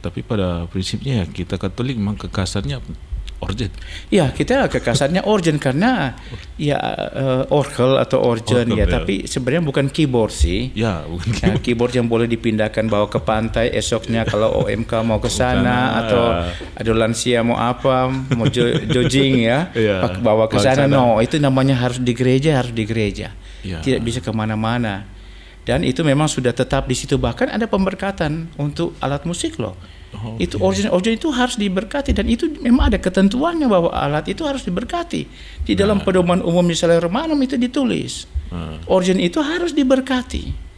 Tapi pada prinsipnya ya kita Katolik memang kekasarnya organ. Ya, kita kekasarnya organ karena ya orgel atau organ ya, tapi sebenarnya bukan keyboard sih. Ya, bukan keyboard. Ya, keyboard yang boleh dipindahkan bawa ke pantai esoknya kalau OMK mau ke sana atau ada lansia mau apa, mau jogging ya, bawa ke sana. No, itu namanya harus di gereja, Tidak bisa kemana-mana. Dan itu memang sudah tetap di situ, bahkan ada pemberkatan untuk alat musik loh. Itu organ itu harus diberkati, dan itu memang ada ketentuannya bahwa alat itu harus diberkati. Di dalam pedoman umum misalnya Romanum itu ditulis organ itu harus diberkati.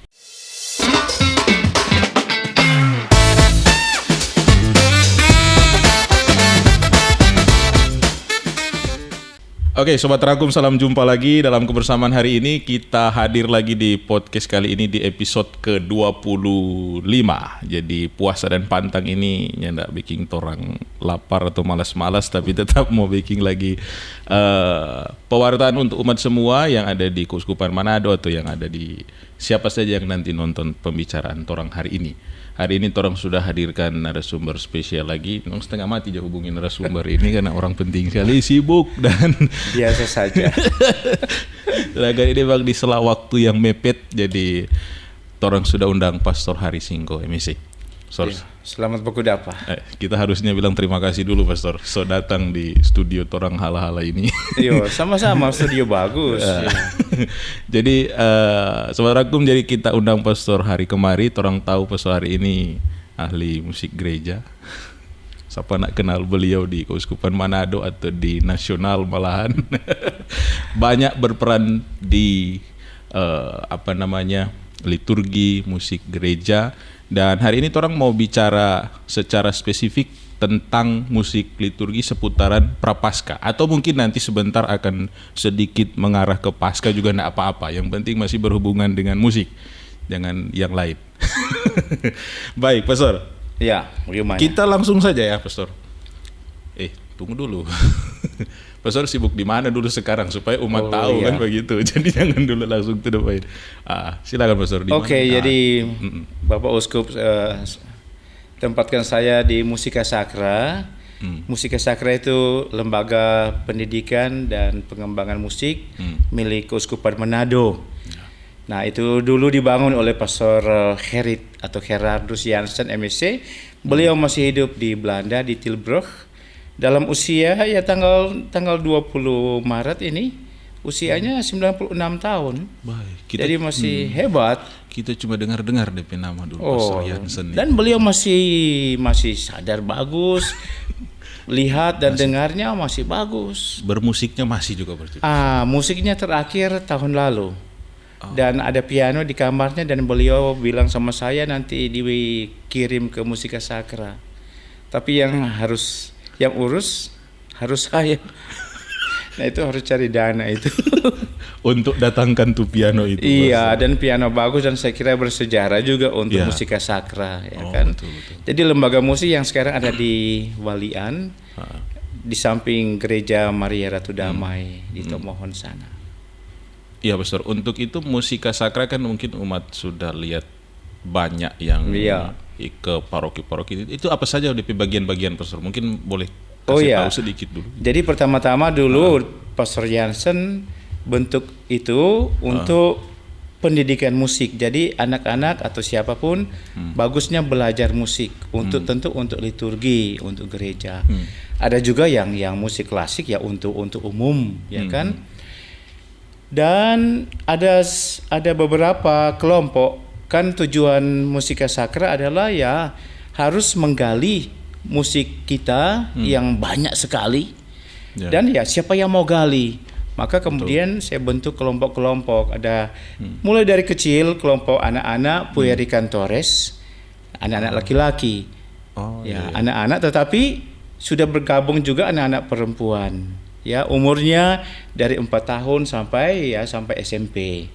Oke, Sobat Rangkum, salam jumpa lagi dalam kebersamaan hari ini. Kita hadir lagi di podcast kali ini di episode ke-25. Jadi puasa dan pantang ini nggak bikin orang lapar atau malas-malas, tapi tetap mau bikin lagi pewartaan untuk umat semua yang ada di Keuskupan Manado atau yang ada di siapa saja yang nanti nonton pembicaraan orang hari ini. Hari ini orang sudah hadirkan narasumber spesial lagi. Setengah mati aja hubungin narasumber ini karena orang penting sekali, sibuk dan biasa saja. Laga ini bang di sela waktu yang mepet, jadi orang sudah undang Pastor Hari Singko MSC. Selamat berkudapa. Kita harusnya bilang terima kasih dulu Pastor, so datang di studio torang hala-hala ini. Yo, sama-sama studio bagus. Jadi Sobat Rangkum, jadi kita undang Pastor Hari kemari. Torang tahu Pastor Hari ini ahli musik gereja. Siapa nak kenal beliau di Keuskupan Manado atau di nasional malahan. Banyak berperan di liturgi musik gereja. Dan hari ini orang mau bicara secara spesifik tentang musik liturgi seputaran Prapaskah, atau mungkin nanti sebentar akan sedikit mengarah ke Paskah juga, enggak apa-apa. Yang penting masih berhubungan dengan musik, jangan yang lain. Baik, Pastor. Ya, bagaimana? Kita langsung saja ya, Pastor. Tunggu dulu. Pastor sibuk di mana dulu sekarang supaya umat tahu kan begitu. Jadi jangan dulu langsung to the point. Silakan Pastor. Oke, jadi Bapak Uskup tempatkan saya di Musika Sakra. Musika Sakra itu lembaga pendidikan dan pengembangan musik milik Keuskupan Manado. Nah, itu dulu dibangun oleh Pastor Gerardus Jansen MSc. Beliau masih hidup di Belanda, di Tilburg. Dalam usia ya tanggal 20 Maret ini usianya 96 tahun. Baik, jadi masih hebat. Kita cuma dengar-dengar DP nama dulu Pastor Jansen. Dan beliau masih sadar bagus. Lihat dan dengarnya masih bagus. Bermusiknya masih juga berarti. Musiknya terakhir tahun lalu. Dan ada piano di kamarnya, dan beliau bilang sama saya nanti dikirim ke Musika Sakra. Tapi yang urus harus saya. Nah, itu harus cari dana itu. Untuk datangkan tuh piano itu. Iya, dan piano bagus, dan saya kira bersejarah juga untuk Musika Sakra, ya kan. Betul. Jadi lembaga musik yang sekarang ada di Walian, di samping Gereja Maria Ratu Damai di Tomohon sana. Iya, Pastor. Untuk itu Musika Sakra kan mungkin umat sudah lihat banyak yang ke paroki-paroki. Itu apa saja di bagian-bagian, Pastor? Mungkin boleh kasih tahu sedikit dulu. Jadi pertama-tama dulu Pastor Jansen bentuk itu untuk pendidikan musik. Jadi anak-anak atau siapapun bagusnya belajar musik tentu untuk liturgi, untuk gereja. Ada juga yang musik klasik ya untuk umum, ya kan? Dan ada beberapa kelompok. Kan tujuan Musika Sakra adalah ya harus menggali musik kita yang banyak sekali. Dan ya siapa yang mau gali, maka kemudian saya bentuk kelompok-kelompok. Ada mulai dari kecil kelompok anak-anak Pueri Cantores, anak-anak laki-laki. Anak-anak, tetapi sudah bergabung juga anak-anak perempuan. Ya, umurnya dari 4 tahun sampai SMP.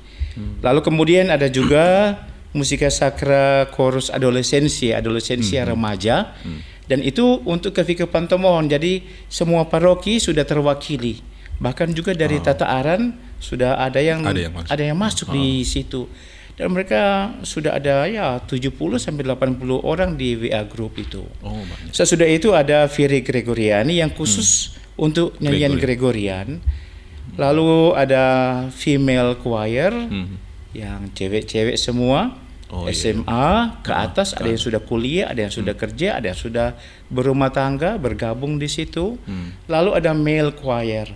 Lalu kemudian ada juga Musika Sakra Chorus adolescensia remaja, dan itu untuk kehidupan Tomohon. Jadi semua paroki sudah terwakili, bahkan juga dari Tata Aran sudah ada yang masuk di situ. Dan mereka sudah ada ya 70 sampai 80 orang di WA group itu. Oh, banyak. Sesudah itu ada Viri Gregoriani yang khusus untuk nyanyian Gregorian. Lalu ada female choir yang cewek-cewek semua. SMA ke atas, ada yang sudah kuliah, ada yang sudah kerja, ada yang sudah berumah tangga, bergabung di situ. Lalu ada male choir.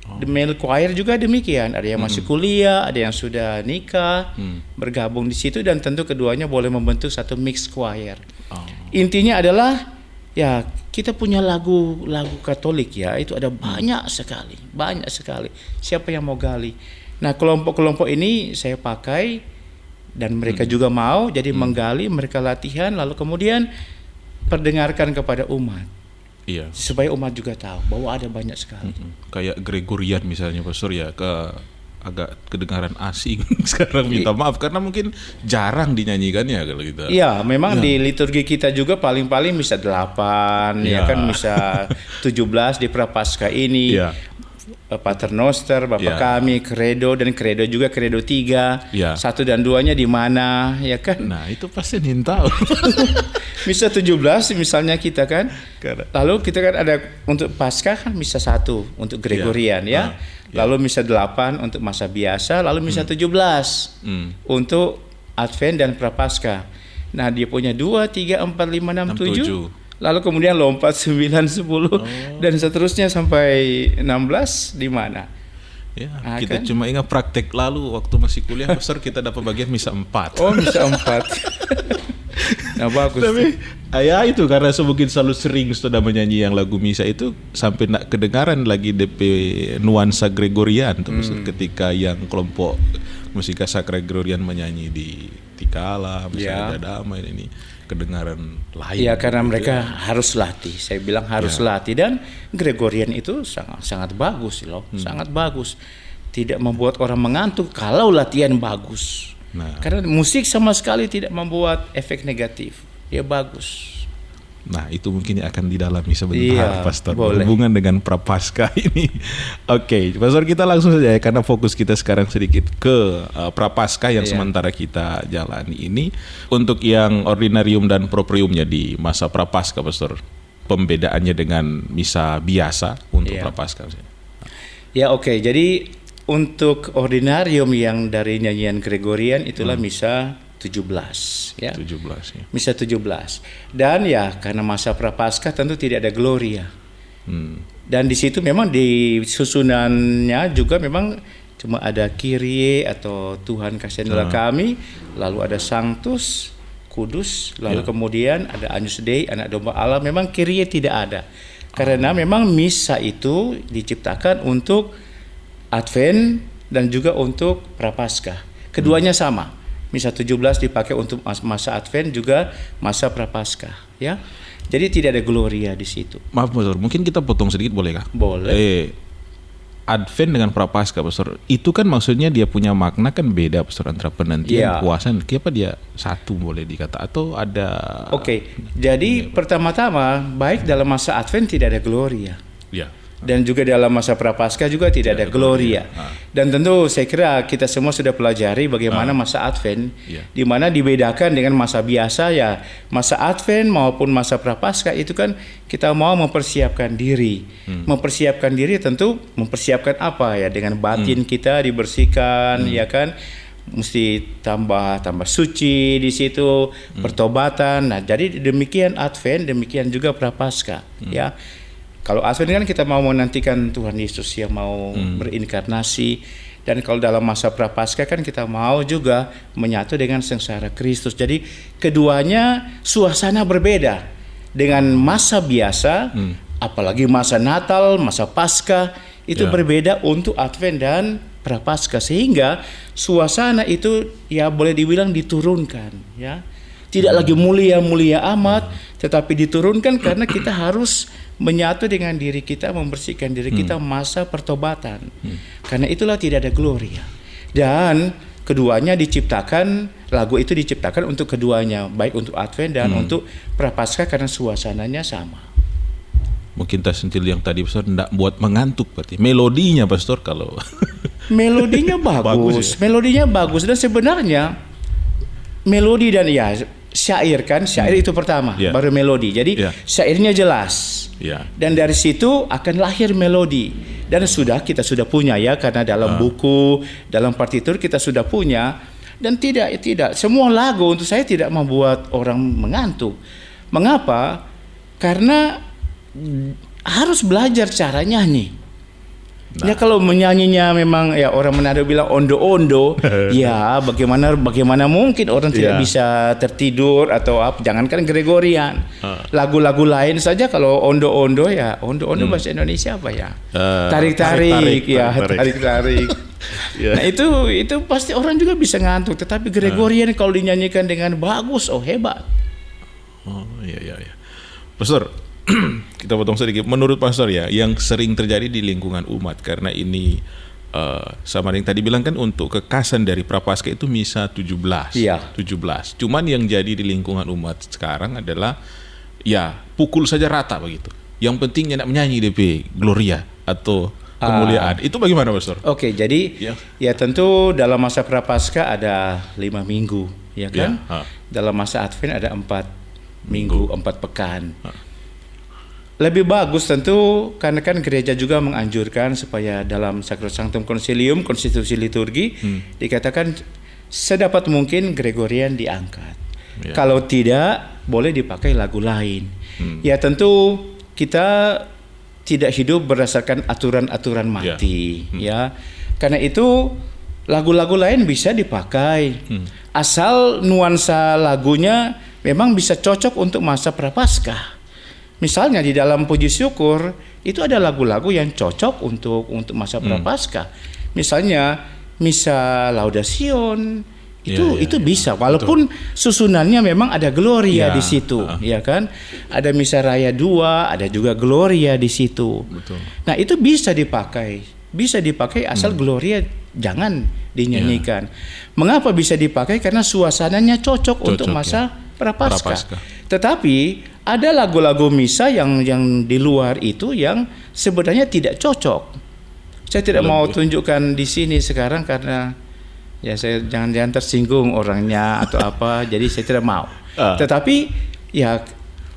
The male choir juga demikian, ada yang masih kuliah, ada yang sudah nikah, bergabung di situ, dan tentu keduanya boleh membentuk satu mixed choir. Intinya adalah ya kita punya lagu-lagu Katolik ya, itu ada banyak sekali. Siapa yang mau gali? Nah, kelompok-kelompok ini saya pakai dan mereka juga mau, jadi menggali, mereka latihan, lalu kemudian perdengarkan kepada umat. Iya. Supaya umat juga tahu bahwa ada banyak sekali. Kayak Gregorian misalnya Pastor ya, agak kedengaran asing sekarang, minta maaf karena mungkin jarang dinyanyikannya kalau kita. Iya, memang di liturgi kita juga paling-paling misa 8, ya kan, misa 17 di Prapaskah ini. Iya. Paternoster, Bapa Kami, Credo, dan Credo juga Credo 3, 1 dan 2-nya di mana, ya kan? Nah, itu pasti ingin tahu. Misa 17 misalnya kita kan. Lalu kita kan ada untuk Paskah kan misa 1 untuk Gregorian ya. Lalu misa 8 untuk masa biasa, lalu misa 17 untuk Advent dan Prapaskah. Nah, dia punya 2, 3, 4, 5, 6, 7. Lalu kemudian lompat 9, 10 dan seterusnya sampai 16 di mana? Ya, kita kan cuma ingat praktek lalu waktu masih kuliah Pastor, kita dapat bagian misa 4. Oh, misa 4. Nah, bagus. Tapi ya itu karena mungkin selalu sering sudah menyanyi yang lagu misa itu sampai nak kedengaran lagi DP nuansa Gregorian tuh ketika yang kelompok musika sakra Gregorian menyanyi di Tikala misalnya Damai ini kedengaran lain. Ya, karena mereka harus latih. Saya bilang harus latih, dan Gregorian itu sangat bagus loh, sangat bagus. Tidak membuat orang mengantuk kalau latihan bagus. Nah, karena musik sama sekali tidak membuat efek negatif. Dia bagus. Nah, itu mungkin akan didalami sebentar, Pastor, boleh. Berhubungan dengan Prapaskah ini. Oke, Pastor, kita langsung saja ya, karena fokus kita sekarang sedikit ke Prapaskah yang sementara kita jalani ini. Untuk yang ordinarium dan propriumnya di masa Prapaskah, Pastor, pembedaannya dengan misa biasa untuk Prapaskah. Ya, oke. Jadi untuk ordinarium yang dari nyanyian Gregorian itulah misa 17 ya. 17 ya. Misa 17. Dan ya karena masa Prapaskah tentu tidak ada Gloria. Dan di situ memang di susunannya juga memang cuma ada Kyrie atau Tuhan kasianilah kami, lalu ada Sanctus, Kudus, lalu kemudian ada Agnus Dei, anak domba Allah. Memang Kyrie tidak ada. Karena memang misa itu diciptakan untuk Advent dan juga untuk Prapaskah. Keduanya sama. Misa 17 dipakai untuk masa Advent juga masa Prapaskah, ya. Jadi tidak ada Gloria di situ. Maaf, Pastor, mungkin kita potong sedikit boleh kah? Boleh. Advent dengan Prapaskah, Pastor, itu kan maksudnya dia punya makna kan beda, Pastor, antara penantian puasan. Kenapa dia satu boleh dikata atau ada? Oke. Jadi pertama-tama baik dalam masa Advent tidak ada Gloria. Ya. Dan juga dalam masa Prapaskah juga tidak ada Gloria. Dan tentu saya kira kita semua sudah pelajari bagaimana masa Advent, di mana dibedakan dengan masa biasa ya. Masa Advent maupun masa Prapaskah itu kan kita mau mempersiapkan diri. Mempersiapkan diri tentu mempersiapkan apa ya, dengan batin kita dibersihkan, ya kan. Mesti tambah suci di situ, pertobatan. Nah, jadi demikian Advent, demikian juga Prapaskah, ya. Kalau Advent kan kita mau menantikan Tuhan Yesus yang mau berinkarnasi, dan kalau dalam masa Prapaskah kan kita mau juga menyatu dengan sengsara Kristus. Jadi keduanya suasana berbeda dengan masa biasa, apalagi masa Natal, masa Paskah itu berbeda untuk Advent dan Prapaskah, sehingga suasana itu ya boleh dibilang diturunkan, ya. Tidak lagi mulia-mulia amat, tetapi diturunkan karena kita harus menyatu dengan diri kita, membersihkan diri kita masa pertobatan. Karena itulah tidak ada Gloria. Dan keduanya diciptakan, lagu itu diciptakan untuk keduanya, baik untuk Advent dan untuk Prapaskah karena suasananya sama. Mungkin tersentil yang tadi, Pastor, tidak buat mengantuk berarti. Melodinya, Pastor, kalau melodinya bagus, bagus ya? Melodinya bagus, dan sebenarnya melodi dan syair kan, syair itu pertama, baru melodi. Jadi syairnya jelas. Dan dari situ akan lahir melodi. Dan kita sudah punya ya, karena dalam buku, dalam partitur kita sudah punya. Dan tidak semua lagu untuk saya tidak membuat orang mengantuk. Mengapa? Karena harus belajar cara nyanyi. Ya kalau menyanyinya memang ya orang Manado bilang ondo-ondo, ya bagaimana mungkin orang tidak bisa tertidur atau apa? Jangankan Gregorian, lagu-lagu lain saja kalau ondo-ondo ya ondo-ondo bahasa Indonesia apa ya? Tarik-tarik. Nah itu pasti orang juga bisa ngantuk. Tetapi Gregorian kalau dinyanyikan dengan bagus, hebat. Iya. Pastor, kita potong sedikit. Menurut Pastor ya, yang sering terjadi di lingkungan umat karena ini sama yang tadi bilang kan untuk kekasan dari Prapaskah itu misa 17. 17. Cuman yang jadi di lingkungan umat sekarang adalah ya pukul saja rata begitu. Yang penting nak menyanyi DP Gloria atau kemuliaan. Itu bagaimana Pastor? Oke, jadi ya tentu dalam masa Prapaskah ada 5 minggu, ya kan? Dalam masa Advent ada 4 minggu, 4 pekan. Lebih bagus tentu karena kan gereja juga menganjurkan supaya dalam Sacrosanctum Concilium, konstitusi liturgi, dikatakan sedapat mungkin Gregorian diangkat. Kalau tidak, boleh dipakai lagu lain. Ya tentu kita tidak hidup berdasarkan aturan-aturan mati, ya. Karena itu lagu-lagu lain bisa dipakai, asal nuansa lagunya memang bisa cocok untuk masa Prapaskah. Misalnya di dalam puji syukur itu ada lagu-lagu yang cocok untuk masa Prapaskah. Misalnya misa Laudasion itu bisa, walaupun susunannya memang ada Gloria di situ, ya kan? Ada misa Raya 2, ada juga Gloria di situ. Betul. Nah itu bisa dipakai asal Gloria jangan dinyanyikan. Mengapa bisa dipakai? Karena suasananya cocok untuk masa Prapaskah. Tetapi ada lagu-lagu misa yang di luar itu yang sebenarnya tidak cocok. Saya tidak mau tunjukkan di sini sekarang karena ya saya jangan tersinggung orangnya atau apa. Jadi saya tidak mau. Tetapi ya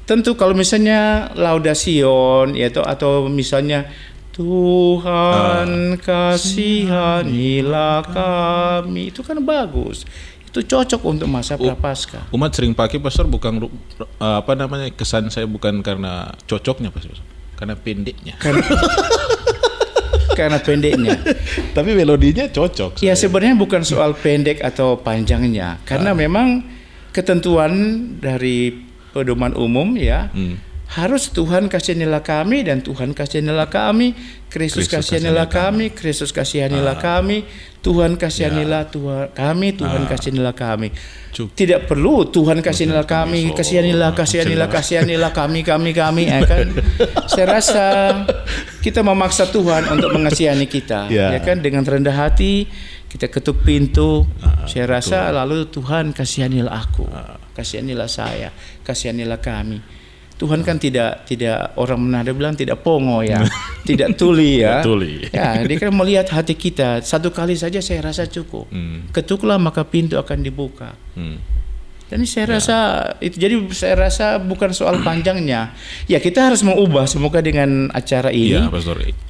tentu kalau misalnya Laudasion ya atau misalnya Tuhan kasihanilah kami, itu kan bagus. Itu cocok untuk masa Prapaskah. Umat sering pakai Pastor bukan kesan saya bukan karena cocoknya Pastor, karena pendeknya. Karena pendeknya. Tapi melodinya cocok. Ya sebenarnya bukan soal pendek atau panjangnya, karena memang ketentuan dari pedoman umum ya. Harus Tuhan kasihanilah kami dan Tuhan kasihanilah kami, Kristus kasihanilah kami, Kristus kasihanilah kami, Tuhan kasihanilah kami, Tuhan kasihanilah kami. Tidak perlu Tuhan kasihanilah kami, kasihanilah kami ya kan. Saya rasa kita memaksa Tuhan untuk mengasihani kita, ya kan, dengan rendah hati kita ketuk pintu. Saya rasa lalu Tuhan kasihanilah aku, kasihanilah saya, kasihanilah kami. Tuhan kan tidak orang Manado bilang tidak pongo ya, tidak tuli ya. Ya, dia kan melihat hati kita. Satu kali saja saya rasa cukup. Ketuklah maka pintu akan dibuka. Dan saya rasa itu, jadi saya rasa bukan soal panjangnya. Ya kita harus mengubah, semoga dengan acara ini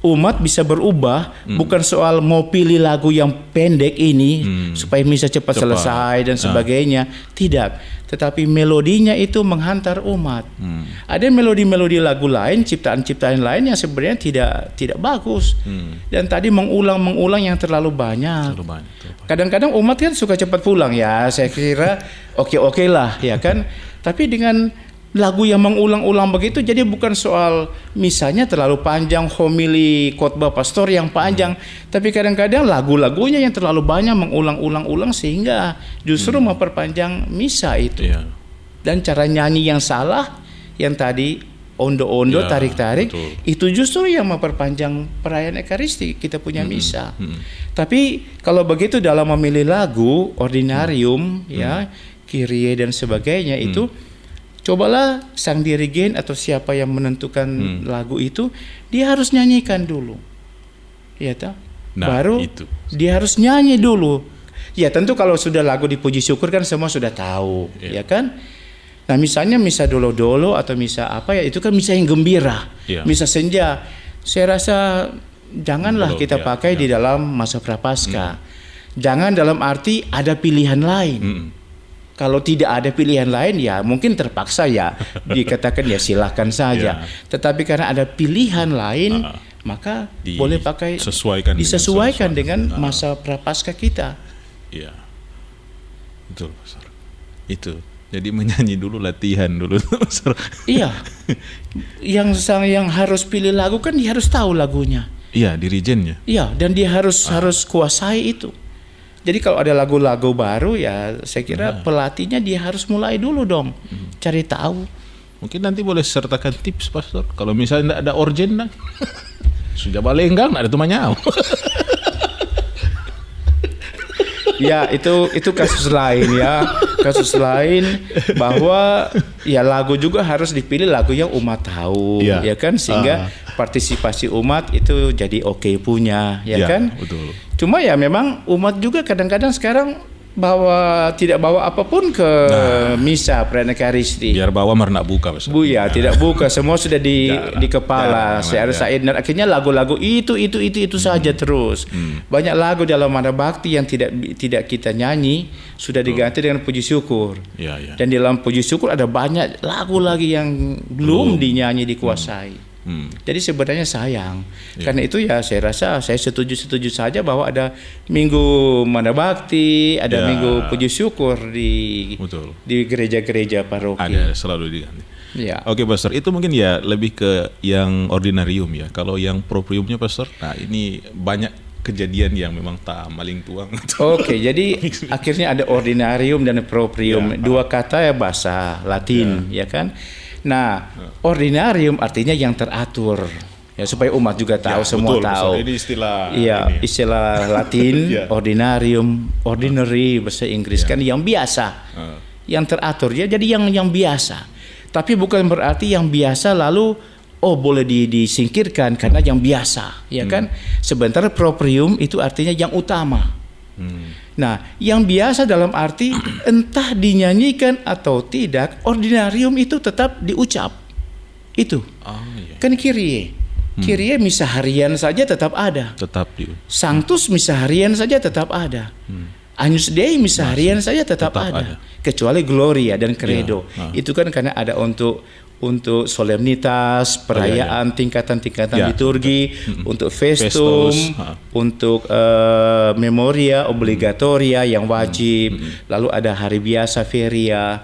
umat bisa berubah, bukan soal mau pilih lagu yang pendek ini supaya bisa cepat selesai dan sebagainya. Tidak. Tetapi melodinya itu menghantar umat. Ada melodi-melodi lagu lain, ciptaan-ciptaan lain yang sebenarnya tidak bagus. Dan tadi mengulang yang terlalu banyak. Kadang-kadang umat kan suka cepat pulang ya. Saya kira oke lah ya kan. Tapi dengan lagu yang mengulang-ulang begitu, jadi bukan soal misalnya terlalu panjang, homili khotbah pastor yang panjang, tapi kadang-kadang lagu-lagunya yang terlalu banyak mengulang-ulang sehingga justru memperpanjang misa itu. Dan cara nyanyi yang salah, yang tadi ondo-ondo, tarik-tarik, itu justru yang memperpanjang perayaan Ekaristi kita punya misa. Tapi kalau begitu dalam memilih lagu ordinarium ya, Kyrie dan sebagainya itu, cobalah sang dirigen atau siapa yang menentukan lagu itu, dia harus nyanyikan dulu, ya toh. Baru dia harus nyanyi dulu. Ya tentu kalau sudah lagu di puji syukur kan semua sudah tahu, ya kan? Nah misalnya misa dolo-dolo atau misa apa ya, itu kan misa yang gembira, misa senja. Saya rasa janganlah kita pakai di dalam masa Prapaskah. Jangan dalam arti ada pilihan lain. Kalau tidak ada pilihan lain ya mungkin terpaksa ya dikatakan ya silahkan saja. Tetapi karena ada pilihan lain, maka boleh pakai disesuaikan dengan masa Prapaskah kita. Iya, betul, Pastor. Itu. Jadi menyanyi dulu, latihan dulu, Pastor. Iya. Yang harus pilih lagu kan dia harus tahu lagunya. Iya, dirijennya. Iya, dan dia harus kuasai itu. Jadi kalau ada lagu-lagu baru ya saya kira pelatihnya dia harus mulai dulu dong. Cari tahu. Mungkin nanti boleh sertakan tips, Pastor. Kalau misalnya tidak ada organ, sudah balenggang, tidak ada tumanya. Ya itu kasus lain ya, kasus lain bahwa ya lagu juga harus dipilih lagu yang umat tahu, ya kan, sehingga partisipasi umat itu jadi oke punya, ya kan. Betul. Cuma ya memang umat juga kadang-kadang sekarang tidak bawa apapun ke misa perayaan Ekaristi. Biar bawa mernak buka, Pastor. Tidak buka, semua sudah di kepala. Saya harus dan akhirnya lagu-lagu itu saja terus. Banyak lagu dalam Mada Bakti yang tidak kita nyanyi sudah diganti dengan puji syukur. Dan di dalam puji syukur ada banyak lagu lagi yang belum dinyanyi, dikuasai. Jadi sebenarnya sayang. Karena itu ya saya rasa saya setuju saja bahwa ada minggu Mada Bakti, ada minggu puji syukur di gereja-gereja paroki. Ada selalu diganti. Ya. Oke, Pastor, itu mungkin ya lebih ke yang ordinarium ya. Kalau yang propriumnya, Pastor, nah ini banyak kejadian yang memang tak maling tuang. Oke, jadi akhirnya ada ordinarium dan proprium. Dua kata ya bahasa Latin, ya kan? Nah, ordinarium artinya yang teratur. Ya, supaya umat juga tahu, semua betul, tahu. Ini istilah istilah Latin, ordinarium, ordinary bahasa Inggris kan yang biasa. Yang teratur ya, jadi yang biasa. Tapi bukan berarti yang biasa lalu boleh disingkirkan karena yang biasa, ya kan? Sebentar proprium itu artinya yang utama. Nah, yang biasa dalam arti entah dinyanyikan atau tidak, ordinarium itu tetap diucap. Itu. Kan Kyrie. Kyrie misa harian saja tetap ada. Sanctus misa harian saja tetap ada. Agnus Dei misa harian saja tetap ada. Kecuali Gloria dan Credo. Itu kan karena ada untuk solemnitas, perayaan, tingkatan-tingkatan liturgi, untuk festum, untuk memoria obligatoria yang wajib, lalu ada hari biasa feria.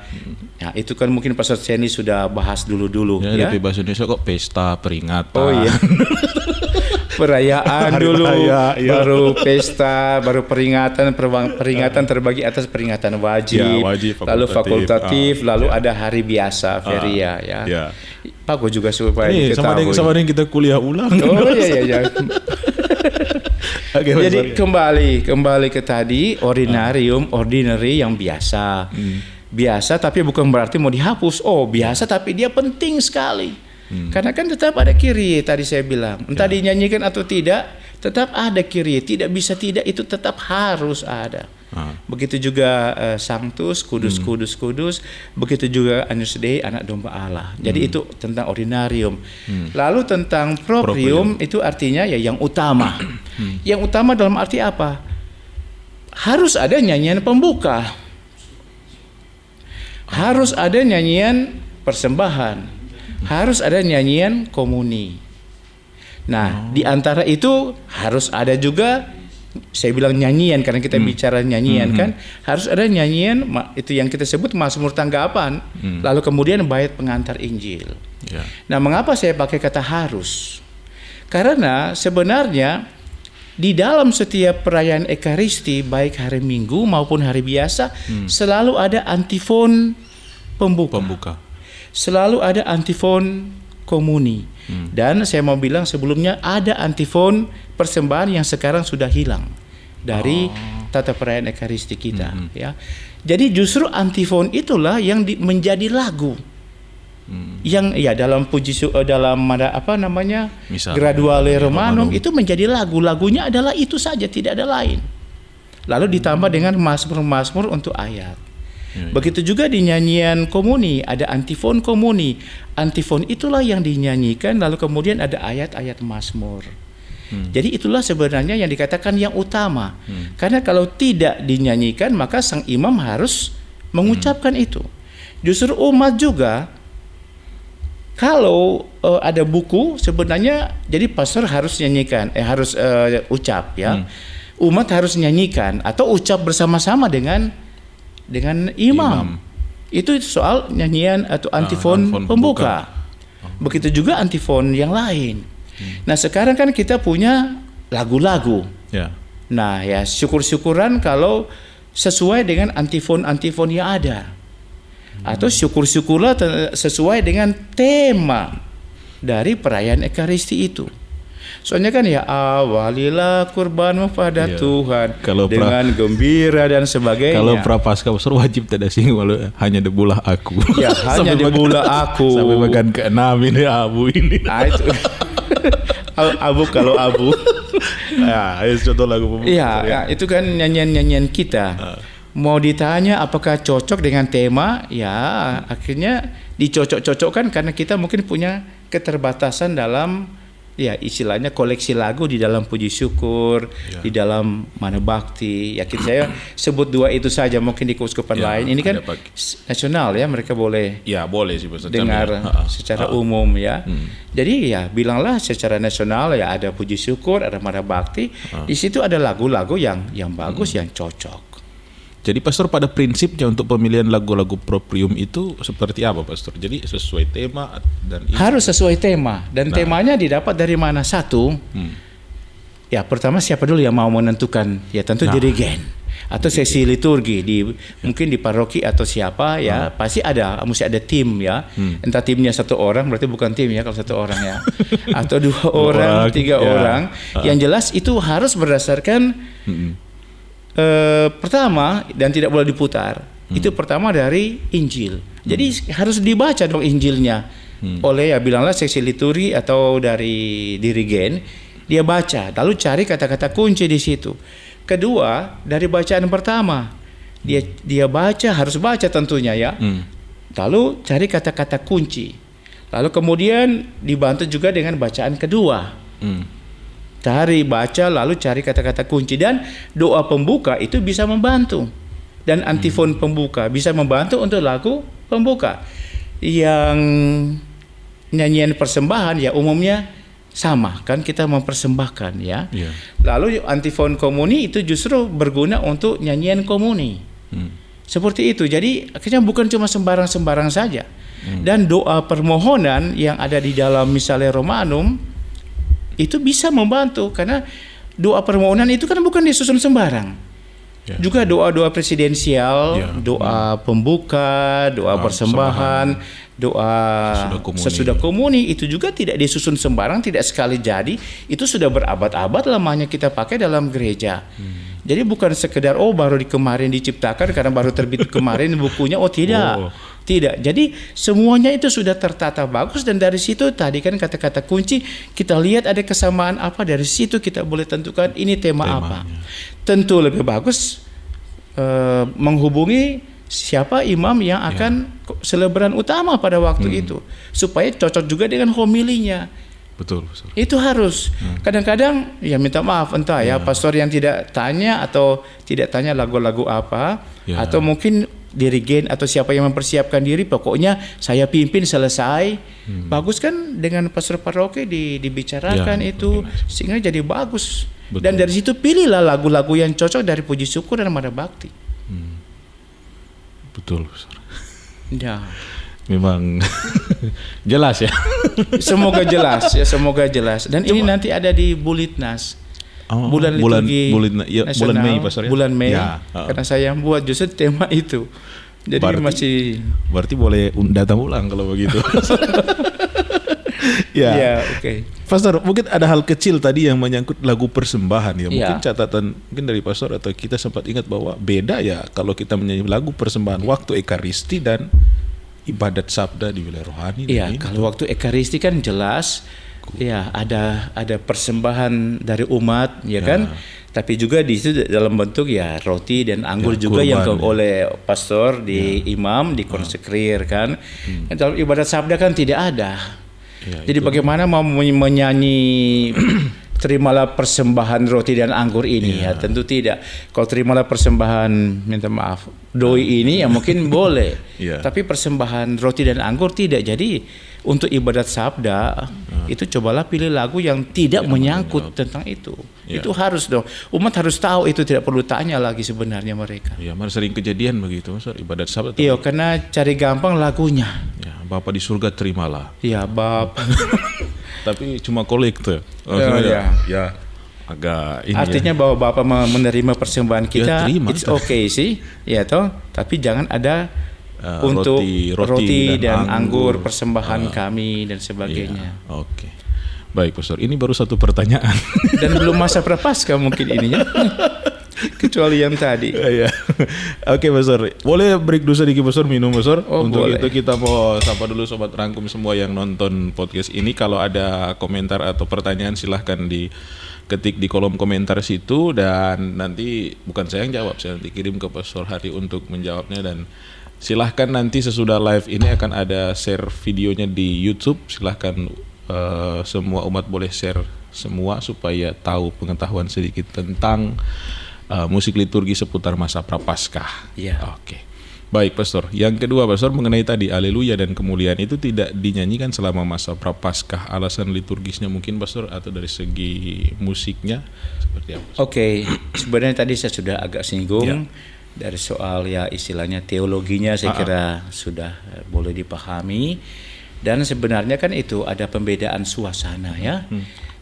Nah, itu kan mungkin Pastor Seni sudah bahas dulu-dulu ya. Tapi bahasa Indonesia kok pesta, peringatan. Oh iya. Perayaan dulu, baru pesta, baru peringatan terbagi atas peringatan wajib, lalu fakultatif, lalu ada hari biasa feria ya. Pak gue juga supaya diketahui. Sama dengan kita kuliah ulang. Oh iya. Jadi kembali ke tadi ordinary yang biasa. Biasa tapi bukan berarti mau dihapus. Biasa tapi dia penting sekali. Karena kan tetap ada Kyrie tadi saya bilang. Entah dinyanyikan atau tidak, tetap ada Kyrie. Tidak bisa tidak, itu tetap harus ada. Begitu juga Sanctus, kudus. Begitu juga Agnus Dei, anak domba Allah. Jadi itu tentang ordinarium. Lalu tentang proprium itu artinya ya yang utama. Yang utama dalam arti apa? Harus ada nyanyian pembuka. Harus ada nyanyian persembahan. Harus ada nyanyian komuni. Nah, di antara itu harus ada juga, saya bilang nyanyian karena kita bicara nyanyian kan, harus ada nyanyian itu yang kita sebut Mazmur tanggapan, lalu kemudian bait pengantar Injil. Nah, mengapa saya pakai kata harus? Karena sebenarnya di dalam setiap perayaan Ekaristi, baik hari Minggu maupun hari biasa, selalu ada antifon pembuka. Selalu ada antifon komuni. Dan saya mau bilang sebelumnya ada antifon persembahan yang sekarang sudah hilang dari tata perayaan Ekaristi kita. Ya. Jadi justru antifon itulah yang menjadi lagu. Yang ya dalam Graduale Romanum itu menjadi lagu. Lagunya adalah itu saja, tidak ada lain. lalu ditambah dengan mazmur-mazmur untuk ayat. Begitu juga di nyanyian komuni, ada antifon komuni. Antifon itulah yang dinyanyikan, lalu kemudian ada ayat-ayat mazmur. Jadi itulah sebenarnya yang dikatakan yang utama. Karena kalau tidak dinyanyikan, maka sang imam harus mengucapkan itu. Justru umat juga, kalau ada buku sebenarnya, jadi pastor harus nyanyikan, harus ucap ya. Umat harus nyanyikan atau ucap bersama-sama dengan imam. Itu soal nyanyian atau antifon pembuka. Begitu juga antifon yang lain. Nah sekarang kan kita punya lagu-lagu. Nah ya syukur-syukuran kalau sesuai dengan antifon-antifon yang ada. Atau syukur-syukurlah sesuai dengan tema dari perayaan Ekaristi itu. Soalnya kan ya awalilah kurbanmu pada Tuhan dengan gembira dan sebagainya. Kalau prapaskah pastor wajib tidak singgung hanya debulah aku. Ya hanya debulah aku. Sampai bagian ke-6 ini abu ini. Nah, itu. Abu kalau abu. Ya, contoh lagu pembuka. Ya, itu kan nyanyian-nyanyian kita. Mau ditanya apakah cocok dengan tema, ya akhirnya dicocok-cocokkan karena kita mungkin punya keterbatasan dalam ya istilahnya koleksi lagu di dalam puji syukur, di dalam mana bakti. Yakin saya sebut dua itu saja, mungkin di keuskupan lain. Ini kan nasional ya, mereka boleh. Ya boleh sih Pak. Dengar secara umum ya. Jadi ya bilanglah secara nasional ya ada puji syukur, ada mana bakti. Di situ ada lagu-lagu yang bagus, yang cocok. Jadi pastor pada prinsipnya untuk pemilihan lagu-lagu proprium itu seperti apa pastor? Jadi sesuai tema dan harus sesuai tema dan temanya didapat dari mana? Satu, ya pertama siapa dulu yang mau menentukan? Ya tentu dirigen atau sesi liturgi mungkin di paroki atau siapa ya pasti mesti ada tim ya. Entah timnya satu orang berarti bukan tim ya kalau satu orang ya atau dua orang, tiga orang. Yang jelas itu harus berdasarkan pertama dan tidak boleh diputar. Itu pertama dari Injil. Jadi harus dibaca dong Injilnya oleh ya bilanglah seksi liturgi atau dari dirigen, dia baca lalu cari kata-kata kunci di situ. Kedua dari bacaan pertama dia baca, harus baca tentunya ya. Lalu cari kata-kata kunci. Lalu kemudian dibantu juga dengan bacaan kedua. Cari, baca, lalu cari kata-kata kunci. Dan doa pembuka itu bisa membantu. Dan antifon pembuka bisa membantu untuk lagu pembuka. Yang nyanyian persembahan ya umumnya sama. Kan kita mempersembahkan ya. Lalu antifon komuni itu justru berguna untuk nyanyian komuni. Seperti itu. Jadi akhirnya bukan cuma sembarang-sembarang saja. Dan doa permohonan yang ada di dalam misalnya Romanum itu bisa membantu karena doa permohonan itu kan bukan disusun sembarang. Juga doa-doa presidensial, doa pembuka, doa persembahan, doa sesudah komuni itu juga tidak disusun sembarang, tidak sekali jadi. Itu sudah berabad-abad lamanya kita pakai dalam gereja. Jadi bukan sekedar baru kemarin diciptakan karena baru terbit kemarin bukunya, tidak. Tidak. Jadi semuanya itu sudah tertata bagus dan dari situ tadi kan kata-kata kunci kita lihat ada kesamaan apa, dari situ kita boleh tentukan ini temanya apa. Tentu lebih bagus menghubungi siapa imam yang akan selebaran utama pada waktu itu supaya cocok juga dengan homilinya. Betul. Itu harus. Kadang-kadang ya minta maaf entah ya pastor yang tidak tanya atau tidak tanya lagu-lagu apa atau mungkin dirigen atau siapa yang mempersiapkan diri, pokoknya saya pimpin selesai. Bagus kan dengan pastor paroki dibicarakan itu sehingga jadi bagus. Betul. Dan dari situ pilihlah lagu-lagu yang cocok dari puji syukur dan mada bakti. Betul pastor. Ya. Memang jelas ya. Semoga jelas ya, semoga jelas. Dan ini nanti ada di Bulitnas. Bulan liturgi nasional, bulan Mei pastor ya? Bulan Mei karena saya yang buat justru tema itu. Jadi berarti boleh datang ulang kalau begitu. Oke. Pastor, mungkin ada hal kecil tadi yang menyangkut lagu persembahan ya. Mungkin catatan mungkin dari pastor atau kita sempat ingat bahwa beda ya kalau kita menyanyi lagu persembahan waktu Ekaristi dan ibadat sabda di wilayah rohani. Iya, kalau waktu Ekaristi kan jelas laku. Ya, ada persembahan dari umat, ya kan? Tapi juga di situ dalam bentuk ya roti dan anggur juga kurban, yang oleh pastor imam dikonsekrir kan. Dan dalam ibadat sabda kan tidak ada. Jadi bagaimana mau menyanyi terimalah persembahan roti dan anggur ini ya tentu tidak. Kalau terimalah persembahan minta maaf doi ini ya mungkin boleh. Tapi persembahan roti dan anggur tidak. Jadi untuk ibadat sabda itu cobalah pilih lagu yang tidak menyangkut tentang itu. Itu harus dong. Umat harus tahu itu, tidak perlu tanya lagi sebenarnya mereka. Iya, malah sering kejadian begitu, Mas, ibadat sabda. Iya, karena cari gampang lagunya. Ya, Bapa di surga terimalah. Iya, Bapa. Tapi cuma kolektor. Ya. Agak ini. Artinya bahwa Bapak menerima persembahan kita, it's okay sih, ya toh. Tapi jangan ada untuk roti dan anggur persembahan kami dan sebagainya. Oke. Baik, Pastor. Ini baru satu pertanyaan. Dan belum masa prapaskah mungkin ininya. Kecuali yang tadi. Oke, Pastor. Boleh break dulu sedikit, Pastor, minum, Pastor. Untuk boleh. itu kita mau sapa dulu Sobat Rangkum semua yang nonton podcast ini. Kalau ada komentar atau pertanyaan silahkan diketik di kolom komentar situ. Dan nanti bukan saya yang jawab, saya nanti kirim ke Pastor Hari untuk menjawabnya. Dan silahkan nanti sesudah live ini akan ada share videonya di YouTube. Silahkan semua umat boleh share semua supaya tahu pengetahuan sedikit tentang musik liturgi seputar masa Prapaskah. Oke. Baik, Pastor. Yang kedua, Pastor, mengenai tadi Haleluya dan kemuliaan itu tidak dinyanyikan selama masa Prapaskah. Alasan liturgisnya mungkin, Pastor, atau dari segi musiknya seperti apa? Oke. Sebenarnya tadi saya sudah agak singgung dari soal ya istilahnya teologinya saya kira sudah boleh dipahami. Dan sebenarnya kan itu ada pembedaan suasana ya.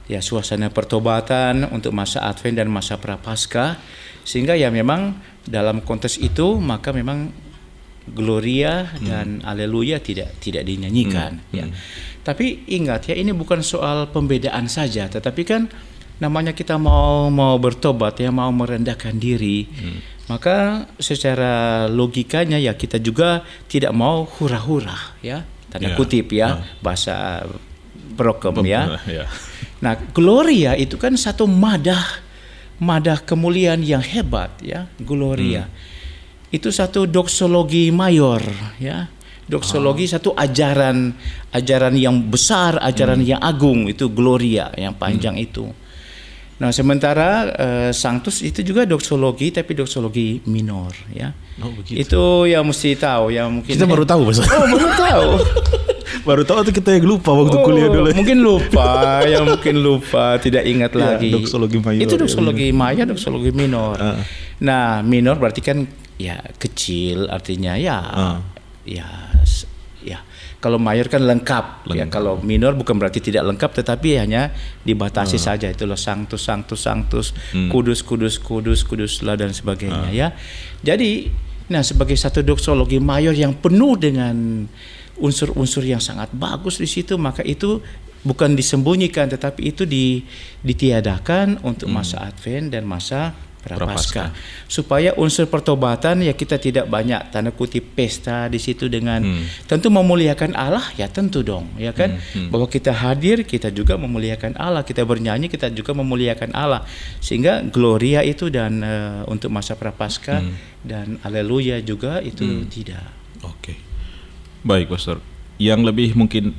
Ya, suasana pertobatan untuk masa Advent dan masa Prapaskah, sehingga ya memang dalam konteks itu maka memang Gloria dan Haleluya tidak dinyanyikan ya. Tapi ingat ya, ini bukan soal pembedaan saja, tetapi kan namanya kita mau bertobat ya, mau merendahkan diri. Maka secara logikanya ya kita juga tidak mau hura-hura ya, tanda kutip ya, bahasa brokem ya. Nah, Gloria itu kan satu madah kemuliaan yang hebat ya, Gloria. Itu satu doksologi mayor ya. Doksologi satu ajaran yang besar, ajaran yang agung, itu Gloria yang panjang itu. Nah, sementara Sanctus itu juga doksologi, tapi doksologi minor ya. Itu yang mesti tahu ya, mungkin kita baru tahu, Mas. baru tahu. Baru tahu atau kita yang lupa waktu kuliah dulu. Mungkin lupa, tidak ingat lagi. Doksologi mayor. Itu doksologi mayor, doksologi minor. Nah, minor berarti kan ya kecil, artinya ya. Kalau mayor kan lengkap. Ya, kalau minor bukan berarti tidak lengkap, tetapi hanya dibatasi saja. Itulah Sanctus, kudus lah dan sebagainya ya. Jadi, nah sebagai satu doksologi mayor yang penuh dengan unsur-unsur yang sangat bagus di situ, maka itu bukan disembunyikan, tetapi itu ditiadakan untuk masa Advent dan masa Prapaskah, supaya unsur pertobatan ya kita tidak banyak tanda kutip pesta di situ dengan tentu memuliakan Allah ya, tentu dong ya kan, bahwa kita hadir kita juga memuliakan Allah, kita bernyanyi kita juga memuliakan Allah, sehingga Gloria itu dan untuk masa Prapaskah dan Haleluya juga itu tidak. Oke. Baik, Pastor. Yang lebih mungkin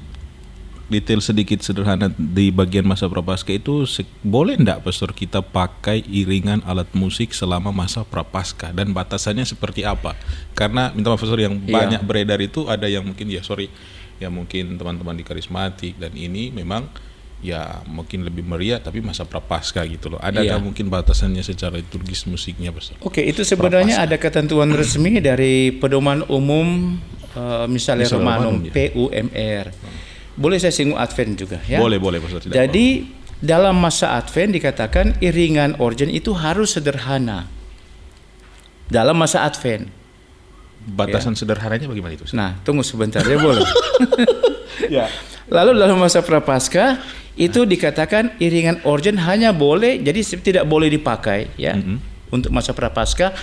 detail sedikit sederhana di bagian masa Prapaskah itu boleh enggak, Pastor, kita pakai iringan alat musik selama masa Prapaskah, dan batasannya seperti apa? Karena minta maaf, Pastor, yang banyak beredar itu ada yang mungkin mungkin teman-teman di karismatik dan ini memang ya mungkin lebih meriah tapi masa Prapaskah gitu loh. Ada nggak mungkin batasannya secara liturgis musiknya, Pastor? Oke, itu sebenarnya ada ketentuan resmi dari Pedoman Umum misalnya Romanum PUMR. Boleh saya singgung Advent juga ya? Boleh, Pastor. Jadi dalam masa Advent dikatakan iringan organ itu harus sederhana. Dalam masa Advent. Batasan sederhananya bagaimana itu? Nah, tunggu sebentar ya, boleh. Lalu dalam masa Prapaskah itu dikatakan iringan organ hanya boleh, jadi tidak boleh dipakai ya. Untuk masa Prapaskah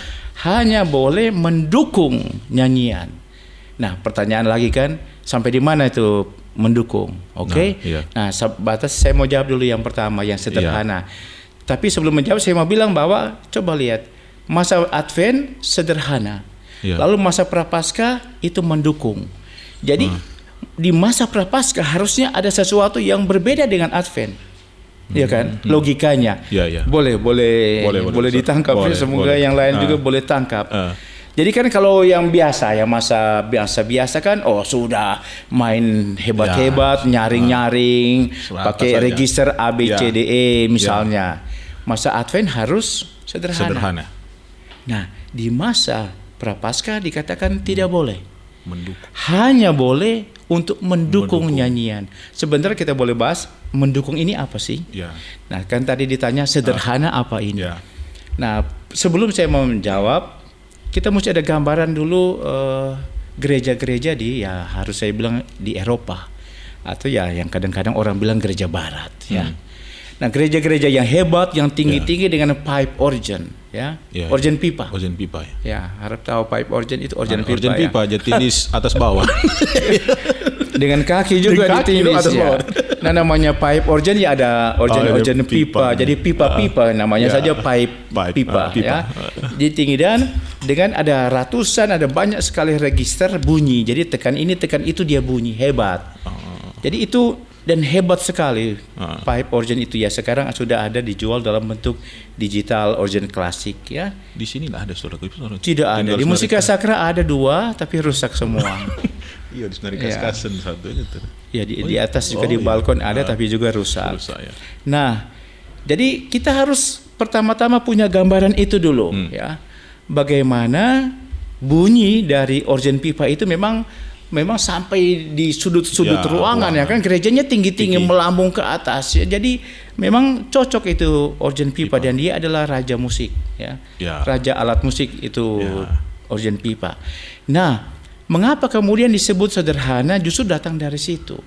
hanya boleh mendukung nyanyian. Nah, pertanyaan lagi kan, sampai di mana itu mendukung. Oke. Nah, batas saya mau jawab dulu yang pertama yang sederhana. Tapi sebelum menjawab saya mau bilang bahwa coba lihat masa Advent sederhana. Lalu masa Prapaskah itu mendukung. Jadi di masa Prapaskah harusnya ada sesuatu yang berbeda dengan Advent. Ya kan? Logikanya. Boleh ditangkap ya, semoga yang lain juga boleh tangkap. Jadi kan kalau yang biasa ya masa biasa kan sudah main hebat-hebat, nyaring-nyaring, pakai register A B C D E misalnya. Masa Advent harus sederhana. Nah, di masa Prapaskah dikatakan tidak boleh. Hanya boleh untuk mendukung nyanyian. Sebentar kita boleh bahas mendukung ini apa sih? Nah, kan tadi ditanya sederhana apa ini? Nah, sebelum saya mau menjawab, kita mesti ada gambaran dulu gereja-gereja harus saya bilang di Eropa atau yang kadang-kadang orang bilang gereja Barat ya. Nah, gereja-gereja yang hebat, yang tinggi-tinggi dengan pipe organ organ pipa. Organ pipa ya. Harap tahu pipe organ itu organ pipa. Organ pipa jadi tindis atas bawah. Dengan kaki juga ditindis ya. Nah, namanya pipe organ ya ada organ pipa. Jadi pipa-pipa namanya saja pipe pipa ya. Jadi tinggi dan dengan ada ratusan, ada banyak sekali register bunyi. Jadi tekan ini, tekan itu dia bunyi hebat. Jadi itu dan hebat sekali pipe organ itu ya. Sekarang sudah ada dijual dalam bentuk digital organ klasik ya. Di sini lah ada saudara. Tidak ada. Di Musika Sakra ada 2 tapi rusak semua. Iya, di Senarai Kaskasen satu itu. Ya di atas juga di balkon ada tapi juga rusak. Ya. Nah, jadi kita harus pertama-tama punya gambaran itu dulu ya. Bagaimana bunyi dari organ pipa itu memang sampai di sudut-sudut ruangan ya kan, gerejanya tinggi-tinggi melambung ke atas ya. Jadi memang cocok itu organ pipa dan dia adalah raja musik ya. Raja alat musik itu organ pipa. Nah, mengapa kemudian disebut sederhana? Justru datang dari situ.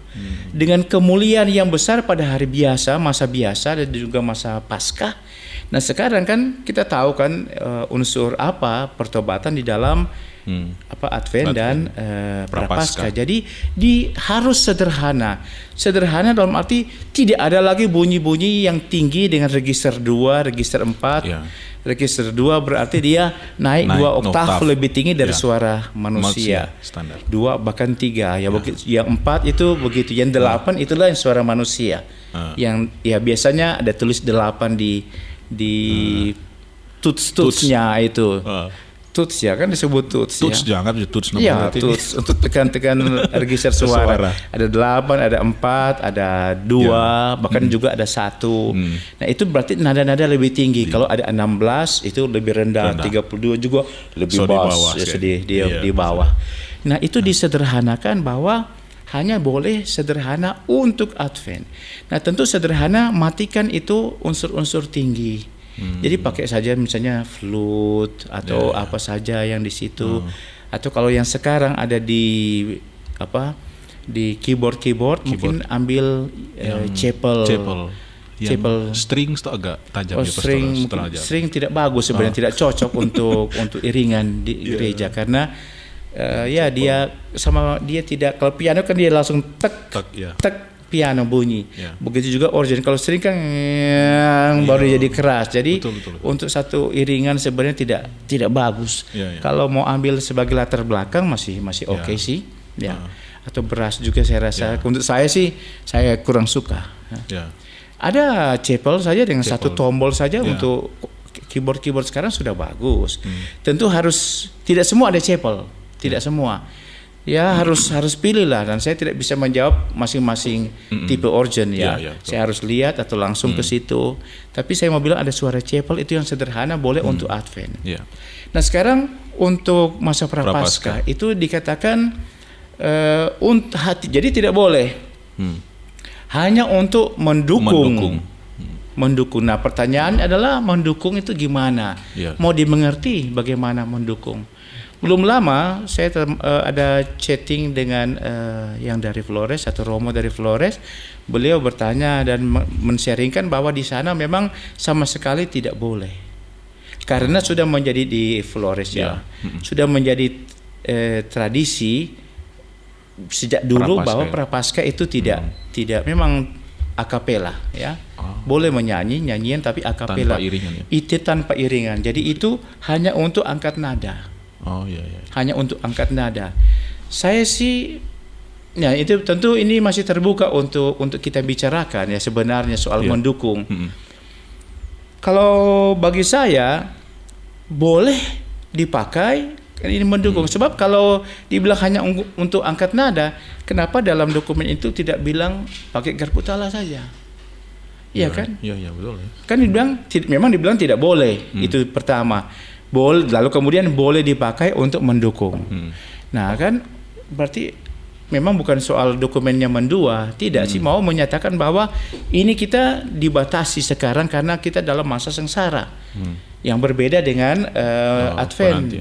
Dengan kemuliaan yang besar pada hari biasa, masa biasa dan juga masa Paskah. Nah, sekarang kan kita tahu kan unsur apa pertobatan di dalam Advent dan Prapaskah. Jadi harus sederhana. Sederhana dalam arti tidak ada lagi bunyi-bunyi yang tinggi dengan register 2, register 4. Register 2 berarti dia naik 2 oktav lebih tinggi dari suara manusia. Standar. 2 bahkan 3 ya. Yang 4 itu begitu, yang 8 itulah yang suara manusia. Yang ya biasanya ada tulis 8 di tuts-tutsnya itu. Tuts ya kan disebut tuts ya. Tuts jangan tuts namanya. Iya, tuts untuk tekan-tekan register suara. Ada 8, ada 4, ada 2, bahkan juga ada 1. Nah, itu berarti nada-nada lebih tinggi. Kalau ada 16 itu lebih rendah, 32 juga lebih bass di bawah. Nah, itu disederhanakan bahwa hanya boleh sederhana untuk Advent. Nah, tentu sederhana matikan itu unsur-unsur tinggi. Jadi pakai saja misalnya flute atau apa saja yang di situ. Atau kalau yang sekarang ada di keyboard mungkin ambil chapel. Strings itu agak tajam ya. String tidak bagus sebenarnya, tidak cocok untuk iringan di gereja karena dia tidak, kalau piano kan dia langsung tek piano bunyi. Begitu juga organ, kalau string kan baru jadi keras. Jadi betul. Untuk satu iringan sebenarnya tidak bagus. Kalau mau ambil sebagai latar belakang masih oke sih. Atau beras juga saya rasa. Untuk saya sih saya kurang suka. Ada chapel saja dengan satu tombol saja untuk keyboard sekarang sudah bagus. Tentu harus tidak semua ada chapel, tidak semua. Ya harus pilih lah, dan saya tidak bisa menjawab masing-masing tipe organ ya. Saya harus lihat atau langsung ke situ. Tapi saya mau bilang ada suara chapel itu yang sederhana boleh untuk Advent. Nah, sekarang untuk masa Prapaskah itu dikatakan jadi tidak boleh. Hanya untuk mendukung. Nah, pertanyaan adalah mendukung itu gimana? Mau dimengerti bagaimana mendukung? Belum lama saya ada chatting dengan yang dari Flores atau Romo dari Flores. Beliau bertanya dan men-sharingkan bahwa di sana memang sama sekali tidak boleh. Karena sudah menjadi di Flores sudah menjadi tradisi sejak dulu Prapaskah bahwa ya? Prapaskah itu tidak memang akapela ya. Boleh nyanyian tapi akapela. Tanpa iringan ya? Itu tanpa iringan. Jadi itu hanya untuk angkat nada. Oh iya. Hanya untuk angkat nada. Saya sih ya itu tentu ini masih terbuka untuk kita bicarakan ya sebenarnya soal mendukung. Kalau bagi saya boleh dipakai ini mendukung. Sebab kalau dibilang hanya untuk angkat nada, kenapa dalam dokumen itu tidak bilang pakai garpu tala saja? Iya kan? Iya betul ya. Kan memang dibilang tidak boleh. Itu pertama. Lalu kemudian boleh dipakai untuk mendukung. Nah, kan berarti memang bukan soal dokumennya mendua, tidak sih mau menyatakan bahwa ini kita dibatasi sekarang karena kita dalam masa sengsara. Yang berbeda dengan Advent.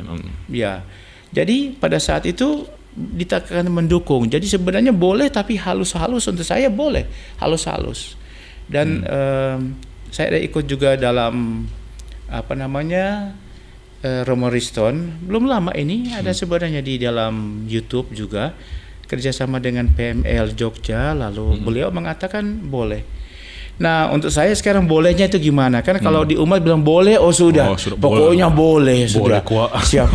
Ya. Jadi pada saat itu dikatakan mendukung. Jadi sebenarnya boleh tapi halus-halus, untuk saya boleh halus-halus. Dan saya ada ikut juga dalam Romo Riston. Belum lama ini ada sebenarnya di dalam YouTube juga kerjasama dengan PML Jogja. Lalu beliau mengatakan boleh. Nah, untuk saya sekarang bolehnya itu gimana? Kan kalau di umat bilang boleh, sudah pokoknya boleh sudah. Siap.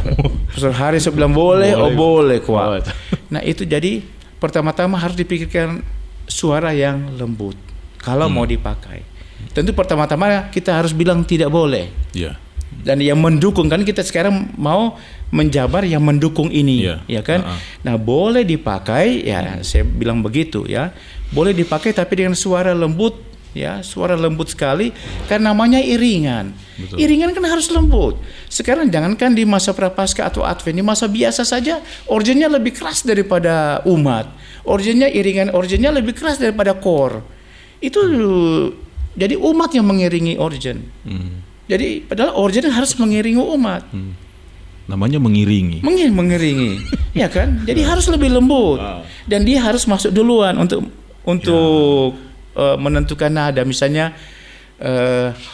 Pastor Haris bilang boleh, boleh kuat. Nah, itu jadi pertama-tama harus dipikirkan suara yang lembut kalau mau dipakai. Tentu pertama-tama kita harus bilang tidak boleh. Iya. Dan yang mendukung, kan kita sekarang mau menjabar yang mendukung ini, ya kan? Nah, boleh dipakai, ya saya bilang begitu ya. Boleh dipakai tapi dengan suara lembut. Ya, suara lembut sekali, kan namanya iringan. Betul. Iringan kan harus lembut. Sekarang jangankan di masa Prapaskah atau Advent, di masa biasa saja organnya lebih keras daripada umat. Iringan organnya lebih keras daripada kor. Itu jadi umat yang mengiringi organ. Jadi padahal organ harus mengiringi umat. Namanya mengiringi. Mengiringi. Ya kan? Jadi harus lebih lembut. Dan dia harus masuk duluan untuk menentukan nada, misalnya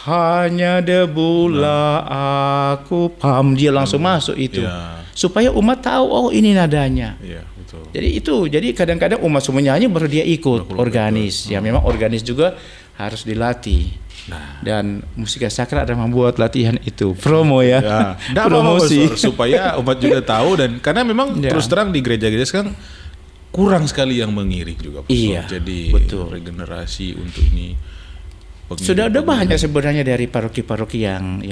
hanya debulah aku paham, dia langsung masuk itu supaya umat tahu ini nadanya. Betul. Jadi kadang-kadang umat semua nyanyi baru dia ikut organis. Ya memang organis juga harus dilatih. Dan Musika Sakra ada membuat latihan itu promo promosi supaya umat juga tahu, dan karena memang terus terang di gereja-gereja sekarang kurang sekali yang mengiring juga. Jadi betul. Regenerasi untuk ini sudah ada banyak sebenarnya dari paroki-paroki yang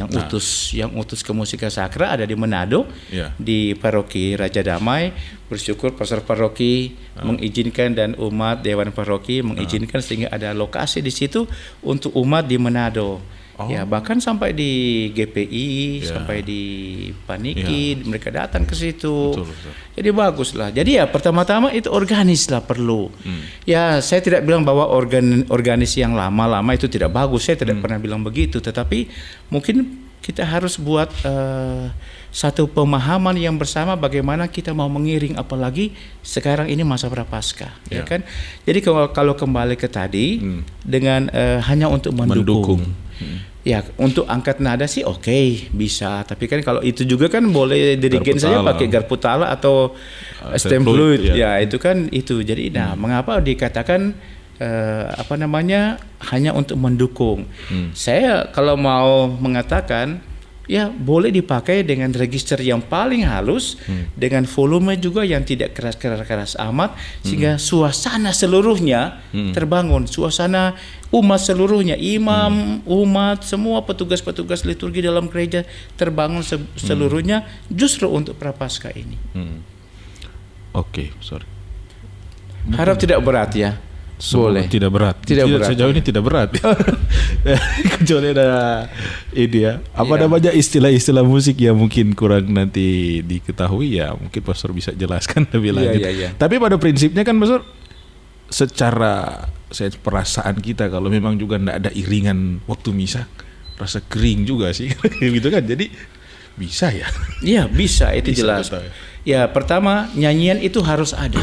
utus ke Musika Sakra. Ada di Manado, di paroki Raja Damai. Bersyukur pastor paroki mengizinkan dan umat dewan paroki mengizinkan sehingga ada lokasi di situ untuk umat di Manado. Ya, bahkan sampai di GPI, sampai di Paniki, mereka datang ke situ. Betul. Jadi baguslah. Jadi ya pertama-tama itu organis lah perlu. Ya, saya tidak bilang bahwa organis yang lama-lama itu tidak bagus. Saya tidak pernah bilang begitu. Tetapi mungkin kita harus buat satu pemahaman yang bersama bagaimana kita mau mengiring, apalagi sekarang ini masa Prapaskah, ya kan? Jadi kalau kembali ke tadi dengan hanya untuk mendukung. Ya, untuk angkat nada sih oke, bisa. Tapi kan kalau itu juga kan boleh dirigen saja pakai garpu tala atau stem flute. Ya, itu kan itu. Jadi mengapa dikatakan hanya untuk mendukung? Saya kalau mau mengatakan ya boleh dipakai dengan register yang paling halus, dengan volume juga yang tidak keras amat, sehingga suasana seluruhnya terbangun, suasana umat seluruhnya, imam, umat, semua petugas-petugas liturgi dalam gereja terbangun seluruhnya justru untuk Prapaskah ini. Oke, sorry. Harap tidak berat ya. Boleh. Tidak berat. Sejauh ini tidak berat. Kecuali ada ini ya. Namanya istilah-istilah musik yang mungkin kurang nanti diketahui, ya mungkin Pastor bisa jelaskan lebih lanjut. Tapi pada prinsipnya kan Pastor, secara perasaan kita kalau memang juga tidak ada iringan waktu misa, rasa kering juga sih gitu kan. Jadi bisa ya? Iya bisa, itu bisa, jelas. Betul. Ya pertama nyanyian itu harus ada,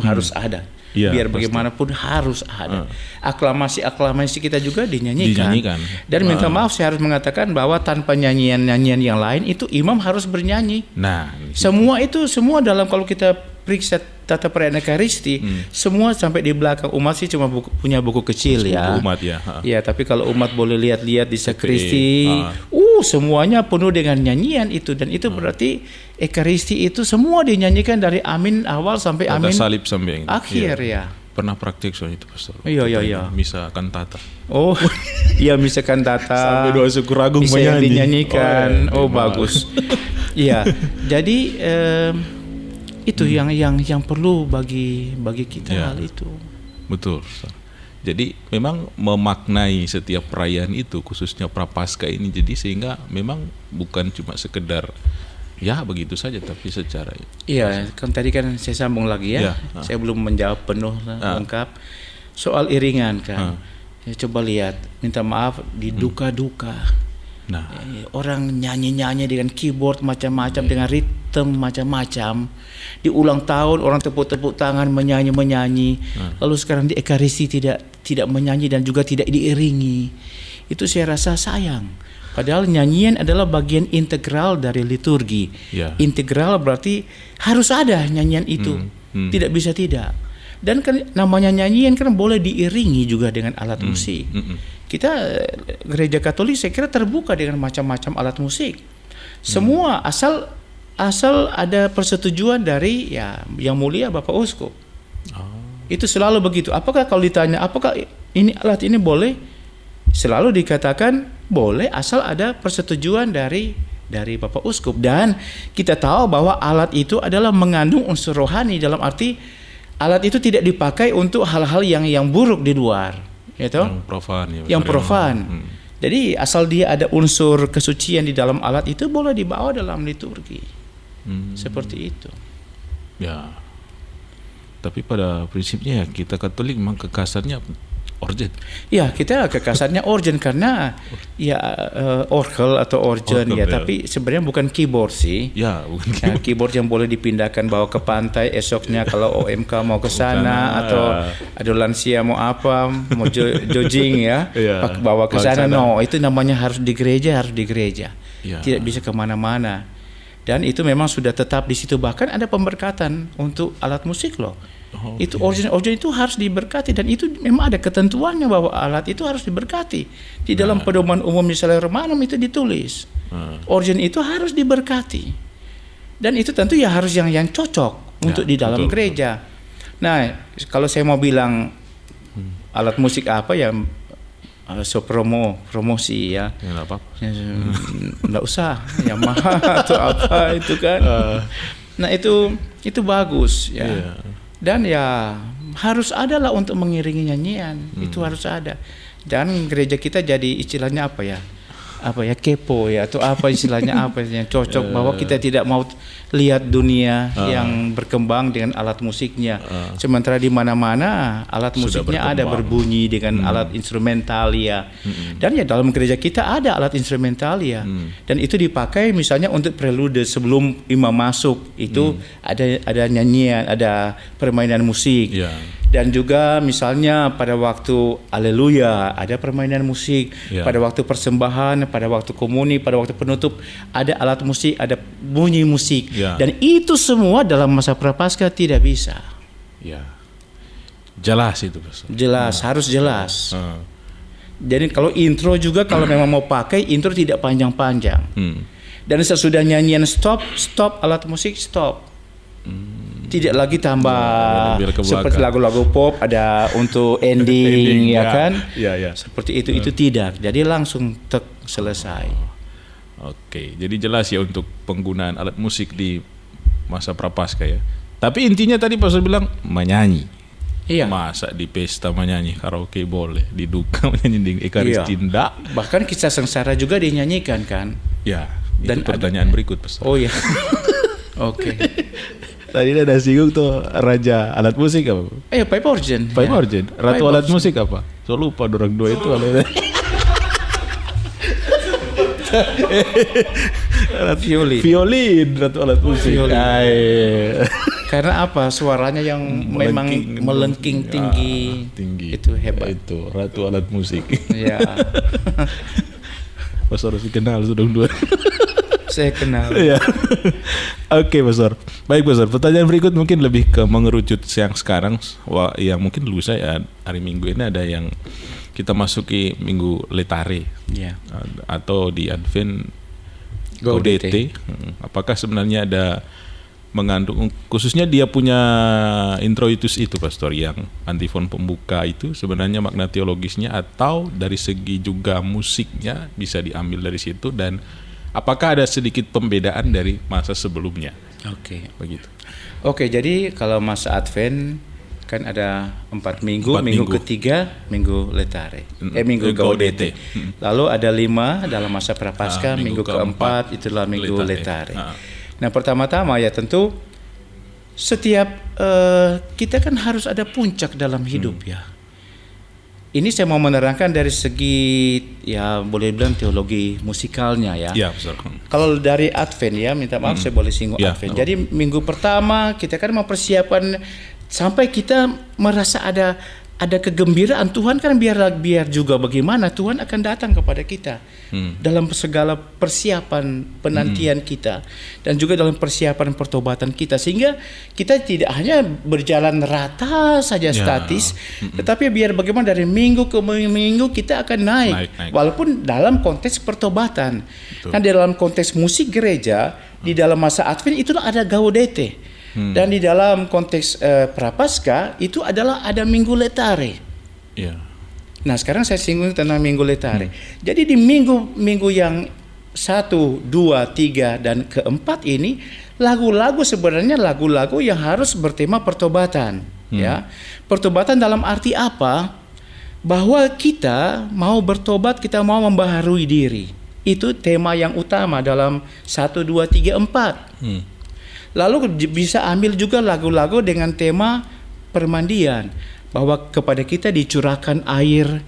harus ada. Ya, biar bagaimanapun harus ada. Aklamasi kita juga dinyanyikan. Dan minta maaf saya harus mengatakan bahwa tanpa nyanyian yang lain itu imam harus bernyanyi. Nah, semua dalam kalau kita periksa tata perayaan Ekaristi, semua sampai di belakang umat sih cuma punya buku kecil ya. Umat ya. Ya, tapi kalau umat boleh lihat-lihat di sakristi, semuanya penuh dengan nyanyian itu, dan itu berarti Ekaristi itu semua dinyanyikan dari amin awal sampai amin salib sampai akhir ya. Pernah praktik soal itu Pastor. Iya. Misa kantata. Oh, iya misa kantata. Sampai doa syukur agung bisa yang dinyanyikan. bagus. Iya. Jadi itu yang perlu bagi kita hal itu. Betul. Jadi memang memaknai setiap perayaan itu, khususnya Prapaskah ini, jadi sehingga memang bukan cuma sekedar ya begitu saja, tapi secara kan tadi kan saya sambung lagi ya. Saya belum menjawab penuh lengkap soal iringan kan. Coba lihat, minta maaf di duka-duka. Nah, orang nyanyi-nyanyi dengan keyboard macam-macam, dengan ritme macam-macam. Di ulang tahun orang tepuk-tepuk tangan menyanyi. Lalu sekarang di Ekaristi tidak menyanyi dan juga tidak diiringi. Itu saya rasa sayang. Padahal nyanyian adalah bagian integral dari liturgi. Integral berarti harus ada nyanyian itu. Tidak bisa tidak. Dan kan namanya nyanyian kan boleh diiringi juga dengan alat musik. Kita gereja Katolik saya kira terbuka dengan macam-macam alat musik. Semua asal ada persetujuan dari yang mulia Bapak Uskup. Itu selalu begitu. Apakah kalau ditanya apakah ini alat ini boleh? Selalu dikatakan boleh asal ada persetujuan dari Bapak Uskup, dan kita tahu bahwa alat itu adalah mengandung unsur rohani, dalam arti alat itu tidak dipakai untuk hal-hal yang buruk di luar, gitu. Yang profan. Jadi asal dia ada unsur kesucian di dalam alat itu boleh dibawa dalam liturgi. Seperti itu. Ya. Tapi pada prinsipnya kita Katolik memang kekasannya organ. Ya, kita kekasannya organ karena orgel atau organ ya, tapi sebenarnya bukan keyboard sih. Ya, bukan keyboard. Keyboard yang boleh dipindahkan bawa ke pantai esoknya kalau OMK mau ke sana atau ada lansia mau apa, mau jogging ya, bawa ke sana. No, itu namanya harus di gereja. Tidak bisa kemana-mana. Dan itu memang sudah tetap di situ, bahkan ada pemberkatan untuk alat musik loh. Itu organ itu harus diberkati, dan itu memang ada ketentuannya bahwa alat itu harus diberkati. Di dalam pedoman umum misalnya Romanum itu ditulis organ itu harus diberkati, dan itu tentu ya harus yang cocok untuk di dalam gereja. Nah, kalau saya mau bilang alat musik apa ya, promosi ya. Nggak usah Yamaha atau apa itu kan. Nah itu bagus ya. Dan ya harus ada lah untuk mengiringi nyanyian. Itu harus ada. Dan gereja kita jadi istilahnya apa ya kepo ya, atau apa istilahnya apa yang cocok, bahwa kita tidak mau lihat dunia yang berkembang dengan alat musiknya. Sementara di mana-mana alat musiknya ada berbunyi dengan alat instrumental ya. Dan ya dalam gereja kita ada alat instrumental ya. Dan itu dipakai misalnya untuk prelude sebelum imam masuk, itu ada nyanyian, ada permainan musik. Dan juga misalnya pada waktu Haleluya ada permainan musik, pada waktu persembahan, pada waktu komuni, pada waktu penutup ada alat musik, ada bunyi musik. Dan itu semua dalam masa Prapaskah tidak bisa. Jelas itu, Pastor. Jelas, harus jelas. Jadi kalau intro juga kalau memang mau pakai intro tidak panjang-panjang. Dan sesudah nyanyian stop alat musik stop. Tidak lagi tambah seperti lagu-lagu pop ada untuk ending ya kan? Seperti itu tidak. Jadi langsung selesai. Oke, jadi jelas ya untuk penggunaan alat musik di masa Prapaskah ya. Tapi intinya tadi Pastor bilang menyanyi. Masa di pesta menyanyi, karaoke boleh, di duka menyanyi, di Ekaristi enggak. Bahkan kisah sengsara juga dinyanyikan kan? Dan pertanyaan berikut Pastor. Oke. Tadi ada singgung tuh raja alat musik apa? Pipe organ. Ratu alat musik apa? So lupa orang dua itu alat. Violin, ratu alat musik. Karena apa? Suaranya yang memang melengking tinggi. Itu hebat. Itu ratu alat musik. Ya. Pas harus dikenal sudah dua. Saya kenal. Iya. Oke, Pastor. Baik, Pastor. Pertanyaan berikut mungkin lebih ke mengerucut yang sekarang, yang mungkin lusa ya, hari Minggu ini ada yang kita masuki Minggu Letare, Ya. atau di Advent Gaudete. Gaudete. Apakah sebenarnya ada mengandung, khususnya dia punya introitus itu, Pastor, yang antifon pembuka itu sebenarnya makna teologisnya atau dari segi juga musiknya bisa diambil dari situ, dan apakah ada sedikit pembedaan dari masa sebelumnya? Oke. Begitu. Oke, jadi kalau masa Advent kan ada 4 minggu, 4 minggu minggu. ketiga Minggu Letare, Minggu Gaudete. Gaudete. Lalu ada 5 dalam masa Prapaskah, Minggu minggu keempat itulah Minggu Letare. Letare. Nah, pertama-tama ya tentu setiap kita kan harus ada puncak dalam hidup ya. Ini saya mau menerangkan dari segi ya boleh bilang teologi musikalnya ya. Iya, Pastor. Kalau dari Advent ya, minta maaf saya boleh singgung Ya, Advent. apa? Jadi minggu pertama kita kan mempersiapkan sampai kita merasa ada kegembiraan Tuhan, kan biar juga bagaimana Tuhan akan datang kepada kita dalam segala persiapan penantian kita dan juga dalam persiapan pertobatan kita, sehingga kita tidak hanya berjalan rata saja statis, tetapi biar bagaimana dari minggu ke minggu kita akan naik. Walaupun dalam konteks pertobatan. Kan di dalam konteks musik gereja di dalam masa Advent itulah ada Gaudete. Dan di dalam konteks Prapaskah itu adalah ada Minggu Letare. Iya. Nah, sekarang saya singgung tentang Minggu Letare. Jadi di minggu yang 1, 2, 3 dan keempat ini lagu-lagu sebenarnya lagu-lagu yang harus bertema pertobatan. Ya, pertobatan dalam arti apa? Bahwa kita mau bertobat, kita mau membaharui diri. Itu tema yang utama dalam 1, 2, 3, 4. Lalu bisa ambil juga lagu-lagu dengan tema permandian, bahwa kepada kita dicurahkan air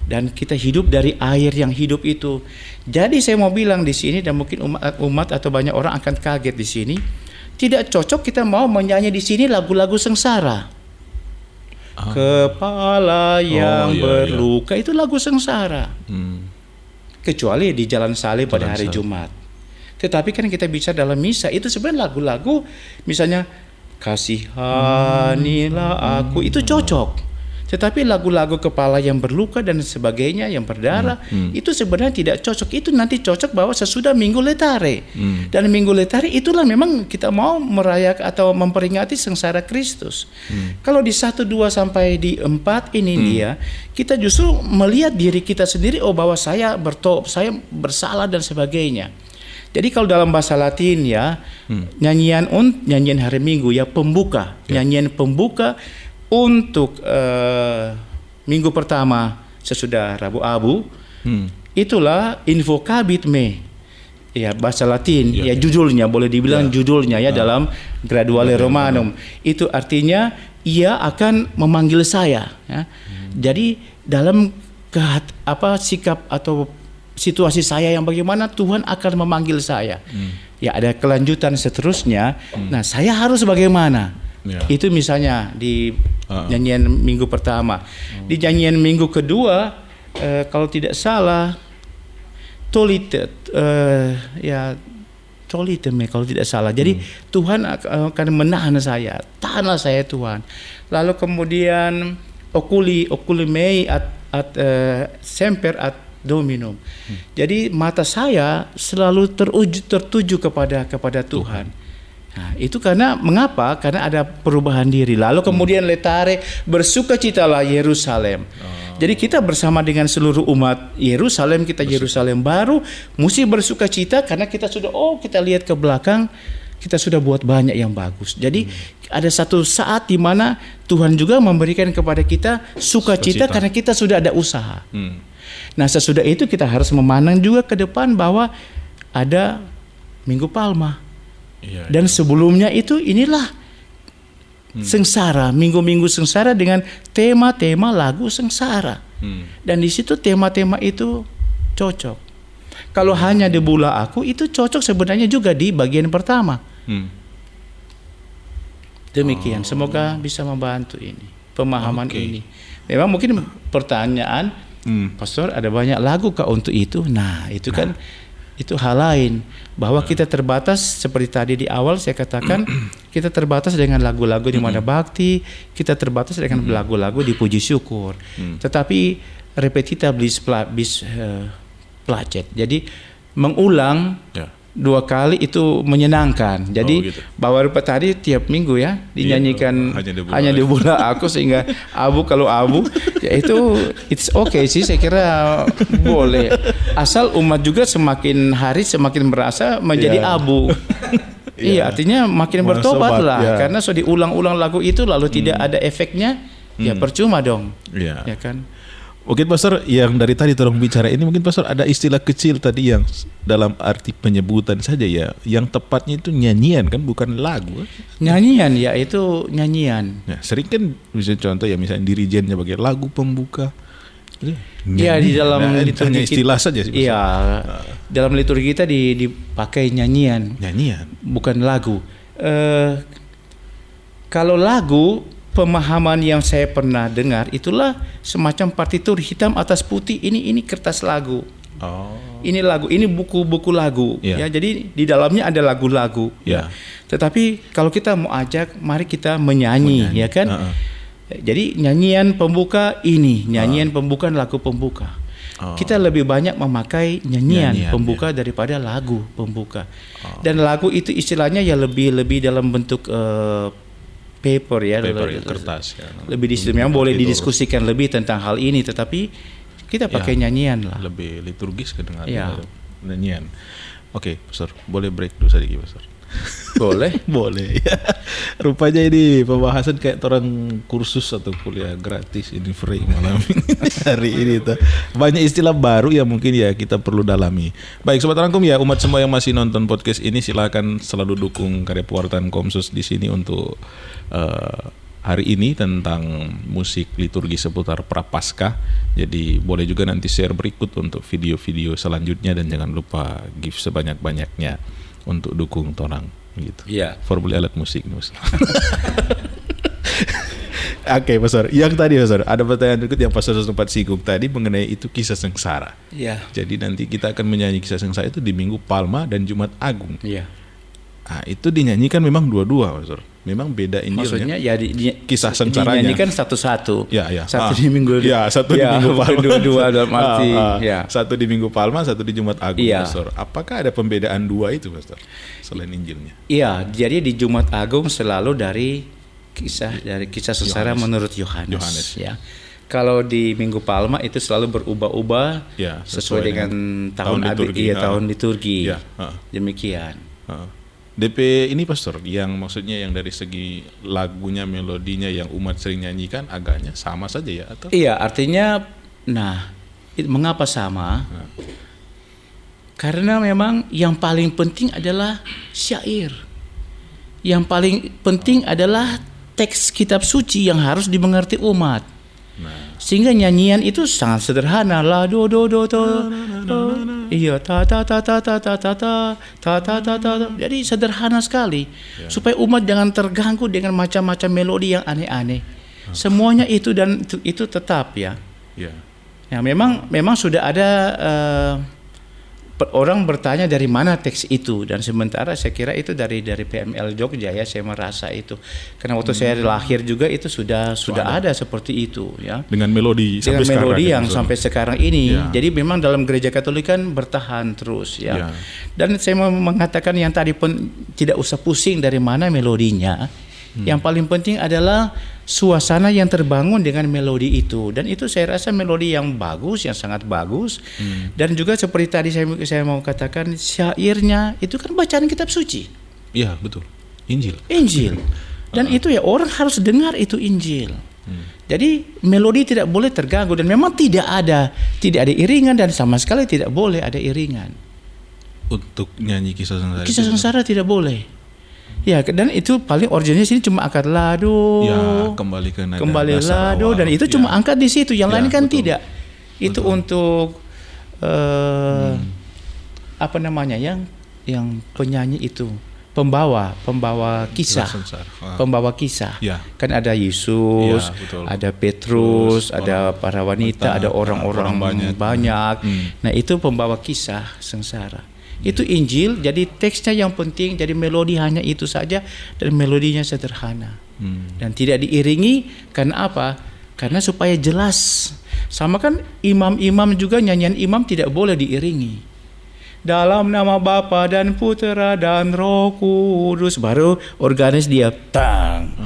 dan kita hidup dari air yang hidup itu. Jadi saya mau bilang di sini, dan mungkin umat atau banyak orang akan kaget di sini, tidak cocok kita mau menyanyi di sini lagu-lagu sengsara. Kepala yang berluka itu lagu sengsara. Kecuali di Jalan Salib pada hari Jumat. Tetapi kan kita bicara dalam misa itu sebenarnya lagu-lagu misalnya kasihanilah aku itu cocok. Tetapi lagu-lagu kepala yang berluka dan sebagainya yang berdarah itu sebenarnya tidak cocok. Itu nanti cocok bahwa sesudah Minggu Letare. Dan Minggu Letare itulah memang kita mau merayakan atau memperingati sengsara Kristus. Kalau di 1, 2 sampai di 4 ini dia kita justru melihat diri kita sendiri, oh bahwa saya bersalah dan sebagainya. Jadi kalau dalam bahasa Latin ya, nyanyian hari Minggu ya pembuka, nyanyian pembuka untuk minggu pertama sesudah Rabu Abu, itulah Invocabit Me. Ya, bahasa Latin, ya judulnya boleh dibilang judulnya ya dalam Graduale Romanum. Itu artinya ia akan memanggil saya ya. Jadi dalam sikap atau situasi saya yang bagaimana Tuhan akan memanggil saya. Ya ada kelanjutan seterusnya. Nah, saya harus bagaimana? Itu misalnya di nyanyian minggu pertama. Di nyanyian minggu kedua kalau tidak salah Tolite me kalau tidak salah. Jadi Tuhan akan menahan saya. Tahanlah saya Tuhan. Lalu kemudian oculi mei at semper at Dominum. Jadi mata saya selalu tertuju kepada Tuhan. Nah, itu karena mengapa? Karena ada perubahan diri. Lalu kemudian Letare, bersukacitalah Yerusalem. Jadi kita bersama dengan seluruh umat Yerusalem, kita Yerusalem baru mesti bersukacita karena kita sudah kita lihat ke belakang, kita sudah buat banyak yang bagus. Jadi ada satu saat di mana Tuhan juga memberikan kepada kita sukacita karena kita sudah ada usaha. Nah, sesudah itu kita harus memandang juga ke depan bahwa ada Minggu Palma. Dan sebelumnya itu inilah sengsara, minggu-minggu sengsara dengan tema-tema lagu sengsara. Dan di situ tema-tema itu cocok. Kalau hanya Debulah Aku itu cocok sebenarnya juga di bagian pertama. Demikian, semoga bisa membantu ini, pemahaman ini. Memang mungkin pertanyaan, Pastor, ada banyak lagu kah untuk itu? Nah, itu kan itu hal lain. Bahwa kita terbatas seperti tadi di awal saya katakan kita terbatas dengan lagu-lagu di mana bakti, kita terbatas dengan lagu-lagu di puji syukur. Tetapi repetita bis placet. Jadi mengulang 2 kali itu menyenangkan. Jadi bahwa tadi tiap minggu ya dinyanyikan hanya di bulan aku sehingga abu kalau abu ya itu it's okay sih, saya kira boleh. Asal umat juga semakin hari semakin merasa menjadi abu. Iya, artinya makin bertobat lah karena so diulang-ulang lagu itu lalu tidak ada efeknya, ya percuma dong. Ya kan? Mungkin Pastor yang dari tadi tolong bicara ini, mungkin Pastor ada istilah kecil tadi yang dalam arti penyebutan saja ya, yang tepatnya itu nyanyian kan, bukan lagu. Nyanyian ya, itu nyanyian. Ya, sering kan bisa contoh ya misalnya dirijennya bagai lagu pembuka. Ya di dalam liturgi istilah saja sih. Iya, dalam liturgi kita dipakai nyanyian. Nyanyian, bukan lagu. Kalau lagu, pemahaman yang saya pernah dengar itulah semacam partitur hitam atas putih. Ini kertas lagu. Ini lagu, ini buku-buku lagu. Ya, jadi di dalamnya ada lagu-lagu. Tetapi kalau kita mau ajak, mari kita menyanyi. Ya kan? Jadi nyanyian pembuka ini, nyanyian pembuka lagu pembuka. Kita lebih banyak memakai nyanyian pembuka daripada lagu pembuka. Dan lagu itu istilahnya ya lebih dalam bentuk paper ya, kertas ya. Lebih memang boleh didiskusikan lebih tentang hal ini, tetapi kita pakai nyanyian lah. Lebih liturgis kedengarannya nyanyian. Oke, Pastor, boleh break dulu sedikit, Pastor? Boleh. Boleh ya. Rupanya ini pembahasan kayak orang kursus atau kuliah gratis ini free malam ini hari ini tuh. Banyak istilah baru yang mungkin ya kita perlu dalami. Baik Sobat Rangkum ya, umat semua yang masih nonton podcast ini silakan selalu dukung karya pewartaan Komsus di sini untuk hari ini tentang musik liturgi seputar Prapaskah. Jadi boleh juga nanti share berikut untuk video-video selanjutnya, dan jangan lupa give sebanyak-banyaknya untuk dukung torang gitu. Iya. Formula alat musik nih, Oke, Pastor. Yang tadi Pastor, ada pertanyaan berikut yang Pastor sempat singgung tadi mengenai itu kisah sengsara. Iya. Jadi nanti kita akan menyanyi kisah sengsara itu di Minggu Palma dan Jumat Agung. Iya. Nah, itu dinyanyikan memang dua-dua, Pastor. Memang beda Injilnya. Maksudnya ya kisah sengsaranya dinyanyikan satu-satu. Ya. Satu di Minggu. Ya, satu di Minggu Palma. Dua dalam arti. Ya. Satu di Minggu Palma, satu di Jumat Agung, ya. Pastor. Apakah ada pembedaan dua itu, Pastor? Selain Injilnya. Iya, jadi di Jumat Agung selalu dari kisah sengsara menurut Yohanes. Ya. Kalau di Minggu Palma itu selalu berubah-ubah sesuai dengan tahun liturgi. Ya. Demikian. DP ini Pastor, yang maksudnya yang dari segi lagunya, melodinya yang umat sering nyanyikan agaknya sama saja ya atau? Iya, artinya mengapa sama? Karena memang yang paling penting adalah syair. Yang paling penting adalah teks kitab suci yang harus dimengerti umat. Sehingga nyanyian itu sangat sederhana, la do do do do. Iya, ta ta ta ta ta ta ta ta ta ta ta ta. Jadi sederhana sekali supaya umat jangan terganggu dengan macam-macam melodi yang aneh-aneh. Semuanya itu dan itu tetap ya. Ya memang sudah ada orang bertanya dari mana teks itu, dan sementara saya kira itu dari PML Jogja ya, saya merasa itu karena waktu saya lahir juga itu sudah ada seperti itu ya, dengan melodi yang sampai sekarang ini. Jadi memang dalam gereja Katolik kan bertahan terus ya. Dan saya mau mengatakan yang tadi pun tidak usah pusing dari mana melodinya. Yang paling penting adalah suasana yang terbangun dengan melodi itu, dan itu saya rasa melodi yang bagus, yang sangat bagus. Dan juga seperti tadi saya mau katakan, syairnya itu kan bacaan kitab suci. Iya, betul. Injil. Dan itu ya orang harus dengar itu Injil. Jadi melodi tidak boleh terganggu, dan memang tidak ada iringan, dan sama sekali tidak boleh ada iringan. Untuk nyanyi kisah sengsara. Kisah sengsara tidak boleh. Ya, dan itu paling originnya sini cuma akad lado. Ya, kembali ke nada lado awal. Dan itu cuma angkat di situ. Yang lain kan betul. Tidak. Itu betul. Untuk apa namanya yang penyanyi itu pembawa kisah. Pembawa kisah. Ya. Kan ada Yesus, ada Petrus, ada para wanita, ada orang-orang banyak. Nah, itu pembawa kisah sengsara. Itu Injil, jadi teksnya yang penting, jadi melodi hanya itu saja dan melodinya sederhana. Dan tidak diiringi karena apa? Karena supaya jelas. Sama kan imam-imam juga, nyanyian imam tidak boleh diiringi. Dalam nama Bapa dan Putera dan Roh Kudus, baru organis dia tang.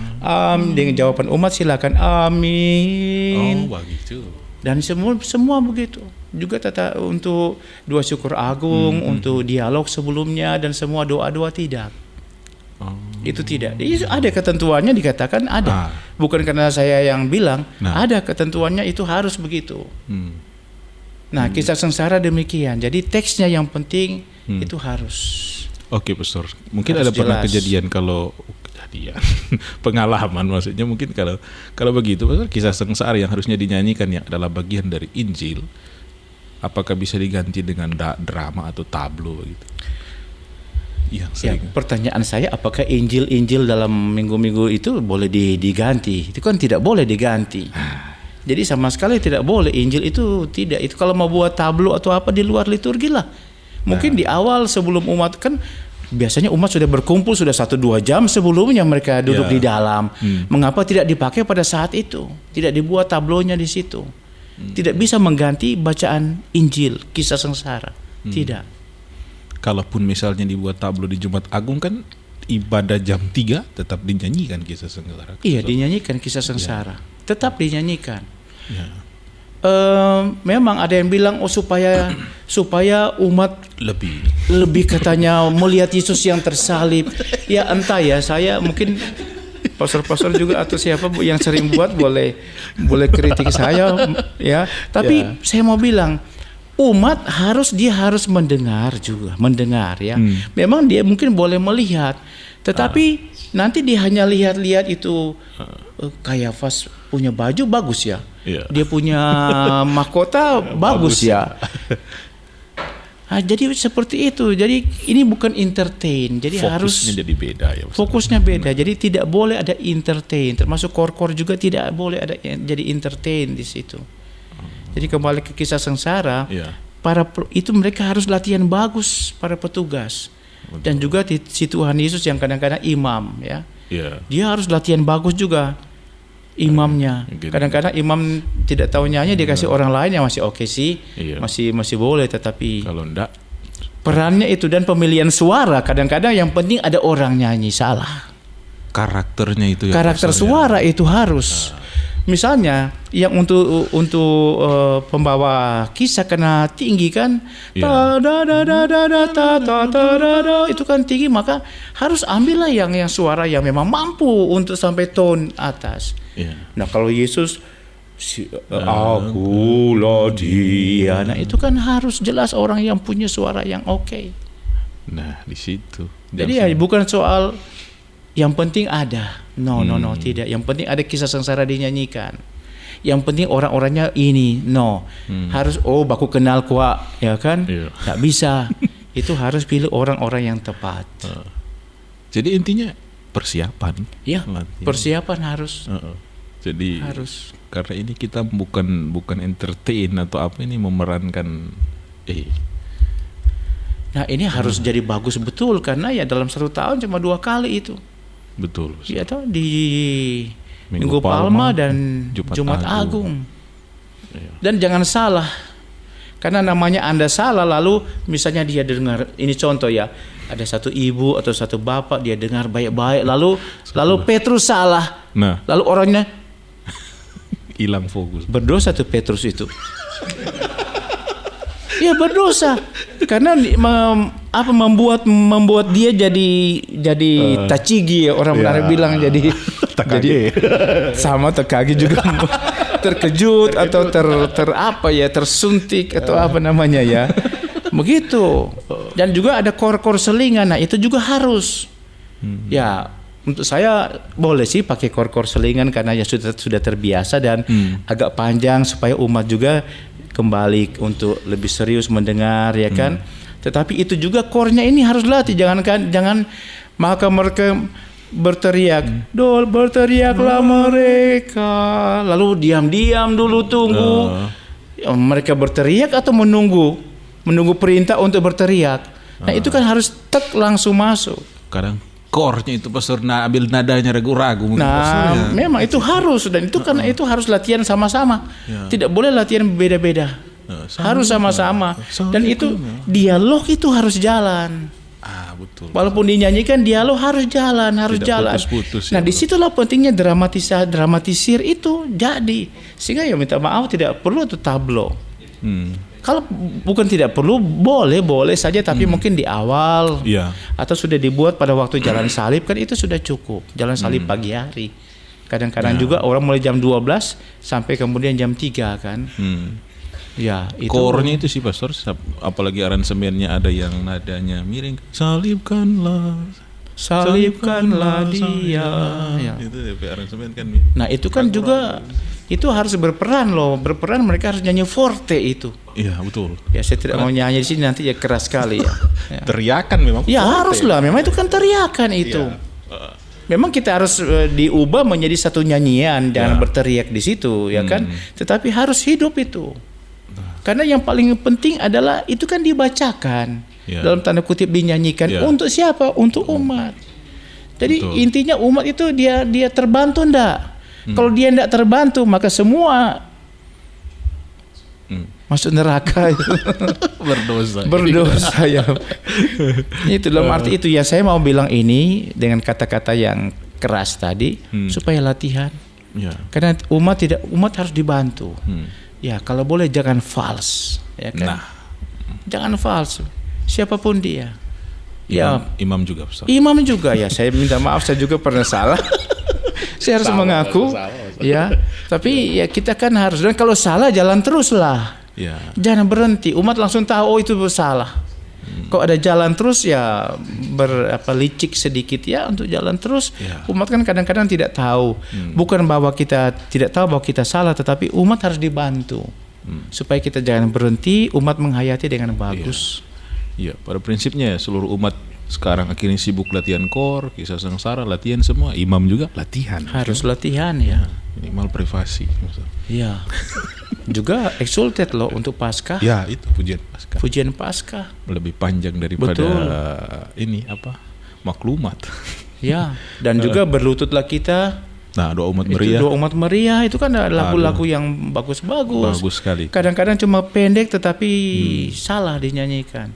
Dengan jawaban umat silakan amin. Oh, begitu. Dan semua begitu. Juga untuk doa syukur agung, untuk dialog sebelumnya dan semua doa-doa tidak. Itu tidak. Itu ada ketentuannya, dikatakan ada. Bukan karena saya yang bilang, ada ketentuannya, itu harus begitu. Nah, kisah sengsara demikian. Jadi teksnya yang penting itu harus. Oke, Pastor. Mungkin Harus ada pernah jelas. kejadian pengalaman maksudnya, mungkin kalau begitu Pastor, kisah sengsara yang harusnya dinyanyikan yang adalah bagian dari Injil, apakah bisa diganti dengan drama atau tablo begitu? Yang sering. Pertanyaan saya, apakah Injil dalam minggu-minggu itu boleh diganti? Itu kan tidak boleh diganti. Jadi sama sekali tidak boleh. Injil itu tidak. Itu kalau mau buat tablo atau apa di luar liturgi lah. Mungkin di awal sebelum umat, kan biasanya umat sudah berkumpul sudah 1-2 jam sebelumnya mereka duduk di dalam. Mengapa tidak dipakai pada saat itu? Tidak dibuat tablonya di situ. Tidak bisa mengganti bacaan Injil, kisah sengsara. Tidak. Kalaupun misalnya dibuat tablo di Jumat Agung, kan ibadah jam 3 tetap dinyanyikan kisah sengsara. Iya, dinyanyikan kisah sengsara. Tetap dinyanyikan. Memang ada yang bilang supaya umat lebih katanya melihat Yesus yang tersalib. Ya entah ya, saya mungkin pastor-pastor juga atau siapa yang sering buat boleh kritik saya ya. Tapi saya mau bilang, umat harus mendengar ya. Memang dia mungkin boleh melihat, tetapi nanti dia hanya lihat itu. Kayafas punya baju bagus ya. Dia punya mahkota bagus ya. Jadi seperti itu. Jadi ini bukan entertain. Jadi fokusnya jadi beda ya. Fokusnya beda. Jadi tidak boleh ada entertain. Termasuk kor-kor juga tidak boleh ada jadi entertain di situ. Jadi kembali ke kisah sengsara, itu mereka harus latihan bagus para petugas. Dan juga si Tuhan Yesus yang kadang-kadang imam ya. Dia harus latihan bagus juga. Imamnya. Kadang-kadang imam tidak tahu nyanyi, dikasih orang lain yang masih oke sih. Masih boleh, tetapi kalau enggak, perannya itu dan pemilihan suara kadang-kadang yang penting ada orang nyanyi salah. Karakternya itu ya. Karakter suara itu harus. Misalnya yang untuk pembawa kisah kena tinggi kan, itu kan tinggi, maka harus ambillah yang suara yang memang mampu untuk sampai tone atas. Nah kalau Yesus akulah dia, nah itu kan harus jelas orang yang punya suara yang oke. Nah di situ. Jadi bukan soal yang penting ada. No, tidak. Yang penting ada kisah sengsara dinyanyikan. Yang penting orang-orangnya ini. Harus baku kenal kuat, ya kan? Tak bisa. Itu harus pilih orang-orang yang tepat. Jadi intinya persiapan. Ya, persiapan harus. Jadi harus. Karena ini kita bukan entertain atau apa, ini memerankan. Nah ini harus jadi bagus betul, karena ya dalam 1 tahun cuma 2 kali itu. Betul. Iya toh, di Minggu Palma dan Jumat Agung. Dan jangan salah, karena namanya Anda salah, lalu misalnya dia dengar, ini contoh ya, ada satu ibu atau satu bapak dia dengar baik-baik, lalu Petrus salah, lalu orangnya hilang fokus. Berdosa tuh Petrus itu. Ya berdosa karena membuat dia jadi tacigi ya, orang benar bilang jadi sama tekagi juga terkejut atau tersuntik atau apa namanya ya begitu. Dan juga ada kor-kor selingan, nah itu juga harus ya. Untuk saya boleh sih pakai kor-kor selingan karena ya sudah terbiasa dan agak panjang supaya umat juga kembali untuk lebih serius mendengar ya kan. Tetapi itu juga kornya ini harus latih, jangan maka mereka berteriak, berteriaklah mereka, lalu diam dulu tunggu. Mereka berteriak atau menunggu perintah untuk berteriak. Nah itu kan harus tek langsung masuk. Kadang core-nya itu pastor ambil nadanya ragu-ragu mungkin Nah pastornya. memang itu harus, dan itu kan itu harus latihan sama-sama. Tidak boleh latihan beda-beda. Harus sama-sama. Dan itu dialog itu harus jalan. Betul. Walaupun dinyanyikan, dialog harus jalan, harus Tidak jalan. putus-putus, Nah ya, disitulah pentingnya dramatisir itu jadi, sehingga ya minta maaf tidak perlu itu tablo. Kalau bukan tidak perlu, boleh saja, tapi mungkin di awal atau sudah dibuat pada waktu jalan salib kan itu sudah cukup. Jalan salib pagi hari. Kadang-kadang juga orang mulai jam 12 sampai kemudian jam 3 kan. Ya, itu Core-nya itu sih pastor, apalagi aransemennya ada yang nadanya miring. Salibkanlah dia. Ya. Itu aransemen kan. Nah itu kan juga itu harus berperan loh, mereka harus nyanyi forte itu. Iya betul. Ya saya tidak mau nyanyi di sini nanti ya keras sekali ya. Teriakan memang. Ya haruslah, memang itu kan teriakan itu. Memang kita harus diubah menjadi satu nyanyian, jangan berteriak di situ ya kan. Tetapi harus hidup itu. Karena yang paling penting adalah itu kan dibacakan, dalam tanda kutip dinyanyikan untuk siapa? Untuk umat. Jadi intinya umat itu dia terbantu ndak? Kalau dia ndak terbantu maka semua masuk neraka itu. Berdosa ya. Itu dalam arti itu ya, saya mau bilang ini dengan kata-kata yang keras tadi supaya latihan. Karena umat harus dibantu. Ya kalau boleh jangan false, ya kan? Jangan false, siapapun dia. Imam juga besar. Imam juga ya. Saya minta maaf, saya juga pernah salah. Saya harus mengaku. Ya, tapi ya kita kan harus. Dan kalau salah jalan teruslah. Jangan berhenti. Umat langsung tahu itu salah. Kalau ada jalan terus ya licik sedikit ya untuk jalan terus. Umat kan kadang-kadang tidak tahu. Bukan bahwa kita tidak tahu bahwa kita salah, tetapi umat harus dibantu supaya kita jangan berhenti. Umat menghayati dengan bagus. Iya, pada prinsipnya seluruh umat sekarang akhirnya sibuk latihan core, kisah sengsara, latihan semua. Imam juga latihan. Harus latihan ya. Minimal privasi. Iya. Juga exalted loh untuk Paskah. Ya itu pujian Paskah. Pujian Paskah lebih panjang daripada maklumat. Ya, dan juga berlututlah kita. Nah, doa umat meriah. Doa umat meriah itu kan ada lagu-lagu yang bagus-bagus. Bagus sekali. Kadang-kadang cuma pendek tetapi salah dinyanyikan.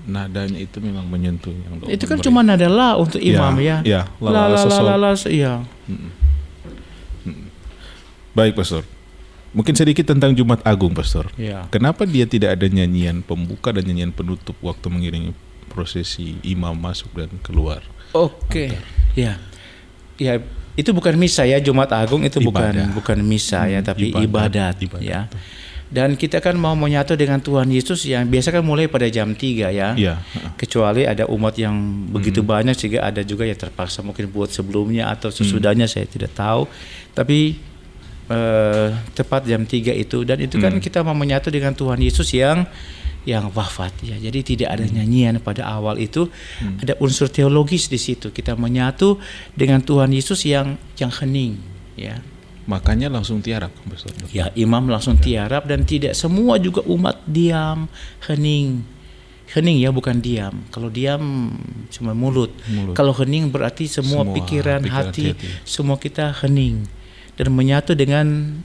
Nadanya itu memang menyentuh yang doa. Itu kan cuma nada la untuk imam ya. Ya, la ya. Baik, Pastor. Mungkin sedikit tentang Jumat Agung, Pastor. Kenapa dia tidak ada nyanyian pembuka dan nyanyian penutup waktu mengiringi prosesi imam masuk dan keluar? Oke. Ya. Ya, itu bukan misa ya, Jumat Agung itu bukan misa ya, tapi ibadat ya. Dan kita kan mau menyatu dengan Tuhan Yesus yang biasa kan mulai pada jam 3 ya. Kecuali ada umat yang begitu banyak sehingga ada juga yang terpaksa mungkin buat sebelumnya atau sesudahnya, saya tidak tahu. Tapi tepat jam 3 itu, dan itu kan kita mau menyatu dengan Tuhan Yesus yang wafat ya. Jadi tidak ada nyanyian pada awal itu, ada unsur teologis di situ. Kita menyatu dengan Tuhan Yesus yang hening ya. Makanya langsung tiarap, Pastor. Ya, imam langsung tiarap, dan tidak semua juga umat diam, hening. Hening ya, bukan diam. Kalau diam cuma mulut. Kalau hening berarti semua pikiran, hati, semua kita hening. Dan menyatu dengan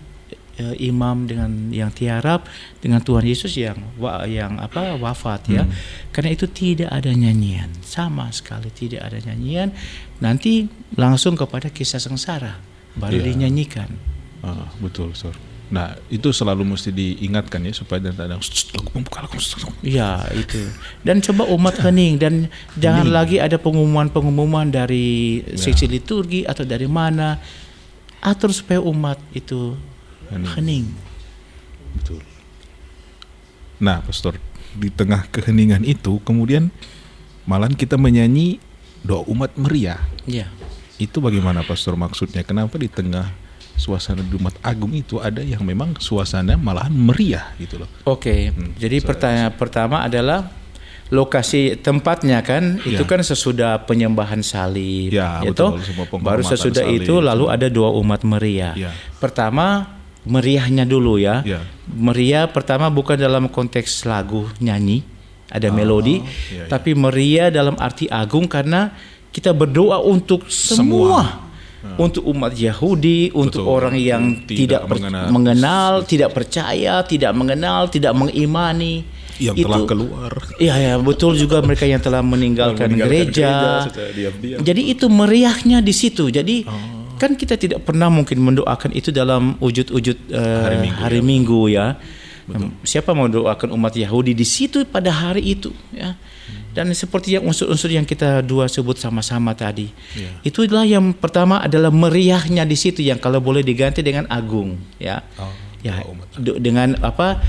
imam, dengan yang tiarap, dengan Tuhan Yesus yang wafat ya. Karena itu tidak ada nyanyian, sama sekali tidak ada nyanyian. Nanti langsung kepada kisah sengsara baru dinyanyikan. Betul, Sir. Nah, itu selalu mesti diingatkan ya, supaya dan lagu pembuka lagu. Ya, itu. Dan coba umat hening, dan jangan lagi ada pengumuman dari seksi liturgi atau dari mana. Atur supaya umat itu hening. Betul. Nah, Pastor, di tengah keheningan itu kemudian malahan kita menyanyi doa umat meriah. Ya. Itu bagaimana, Pastor, maksudnya? Kenapa di tengah suasana Jumat Agung itu ada yang memang suasana malahan meriah gitu loh? Oke. Jadi pertanyaan pertama adalah lokasi tempatnya kan, itu kan sesudah penyembahan salib, betul, baru sesudah salib, itu lalu ada doa umat meriah. Pertama meriahnya dulu ya. Meriah pertama bukan dalam konteks lagu nyanyi, ada melodi, tapi meriah dalam arti agung karena kita berdoa untuk semua. Untuk umat Yahudi, untuk orang yang tidak mengenal, tidak percaya, tidak mengenal, tidak mengimani, yang telah keluar. Ya, betul juga mereka yang telah meninggalkan gereja. Jadi itu meriahnya di situ. Jadi kan kita tidak pernah mungkin mendoakan itu dalam wujud-wujud hari Minggu ya. Siapa mau doakan umat Yahudi di situ pada hari itu ya. Dan seperti yang unsur-unsur yang kita dua sebut sama-sama tadi, itulah yang pertama adalah meriahnya di situ yang kalau boleh diganti dengan agung, ya, dengan apa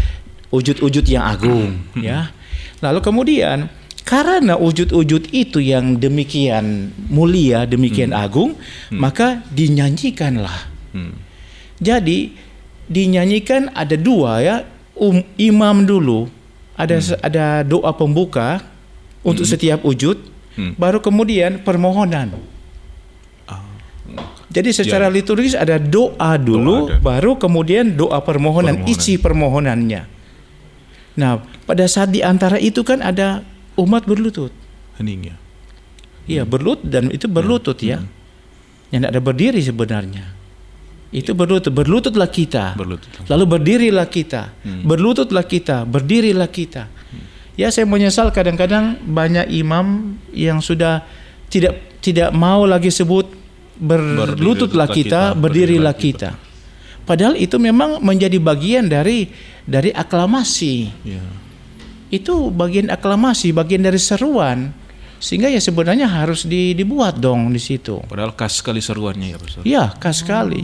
wujud-wujud yang agung, ya. Lalu kemudian karena wujud-wujud itu yang demikian mulia, demikian agung, maka dinyanyikanlah. Jadi dinyanyikan ada dua ya, imam dulu ada doa pembuka. Untuk setiap wujud, baru kemudian permohonan. Jadi secara liturgis ada doa dulu, baru kemudian doa permohonan, isi permohonannya. Nah, pada saat di antara itu kan ada umat berlutut. Hening ya. Iya, berlutut dan itu berlutut ya. Yang ada berdiri sebenarnya. Itu berlututlah kita. Lalu berdirilah kita. Berlututlah kita, berdirilah kita. Ya, saya menyesal kadang-kadang banyak imam yang sudah tidak mau lagi sebut berlututlah kita, berdirilah kita. Padahal itu memang menjadi bagian dari aklamasi. Ya. Itu bagian aklamasi, bagian dari seruan. Sehingga ya sebenarnya harus dibuat dong di situ. Padahal khas sekali seruannya ya, Pastor. Iya, khas sekali.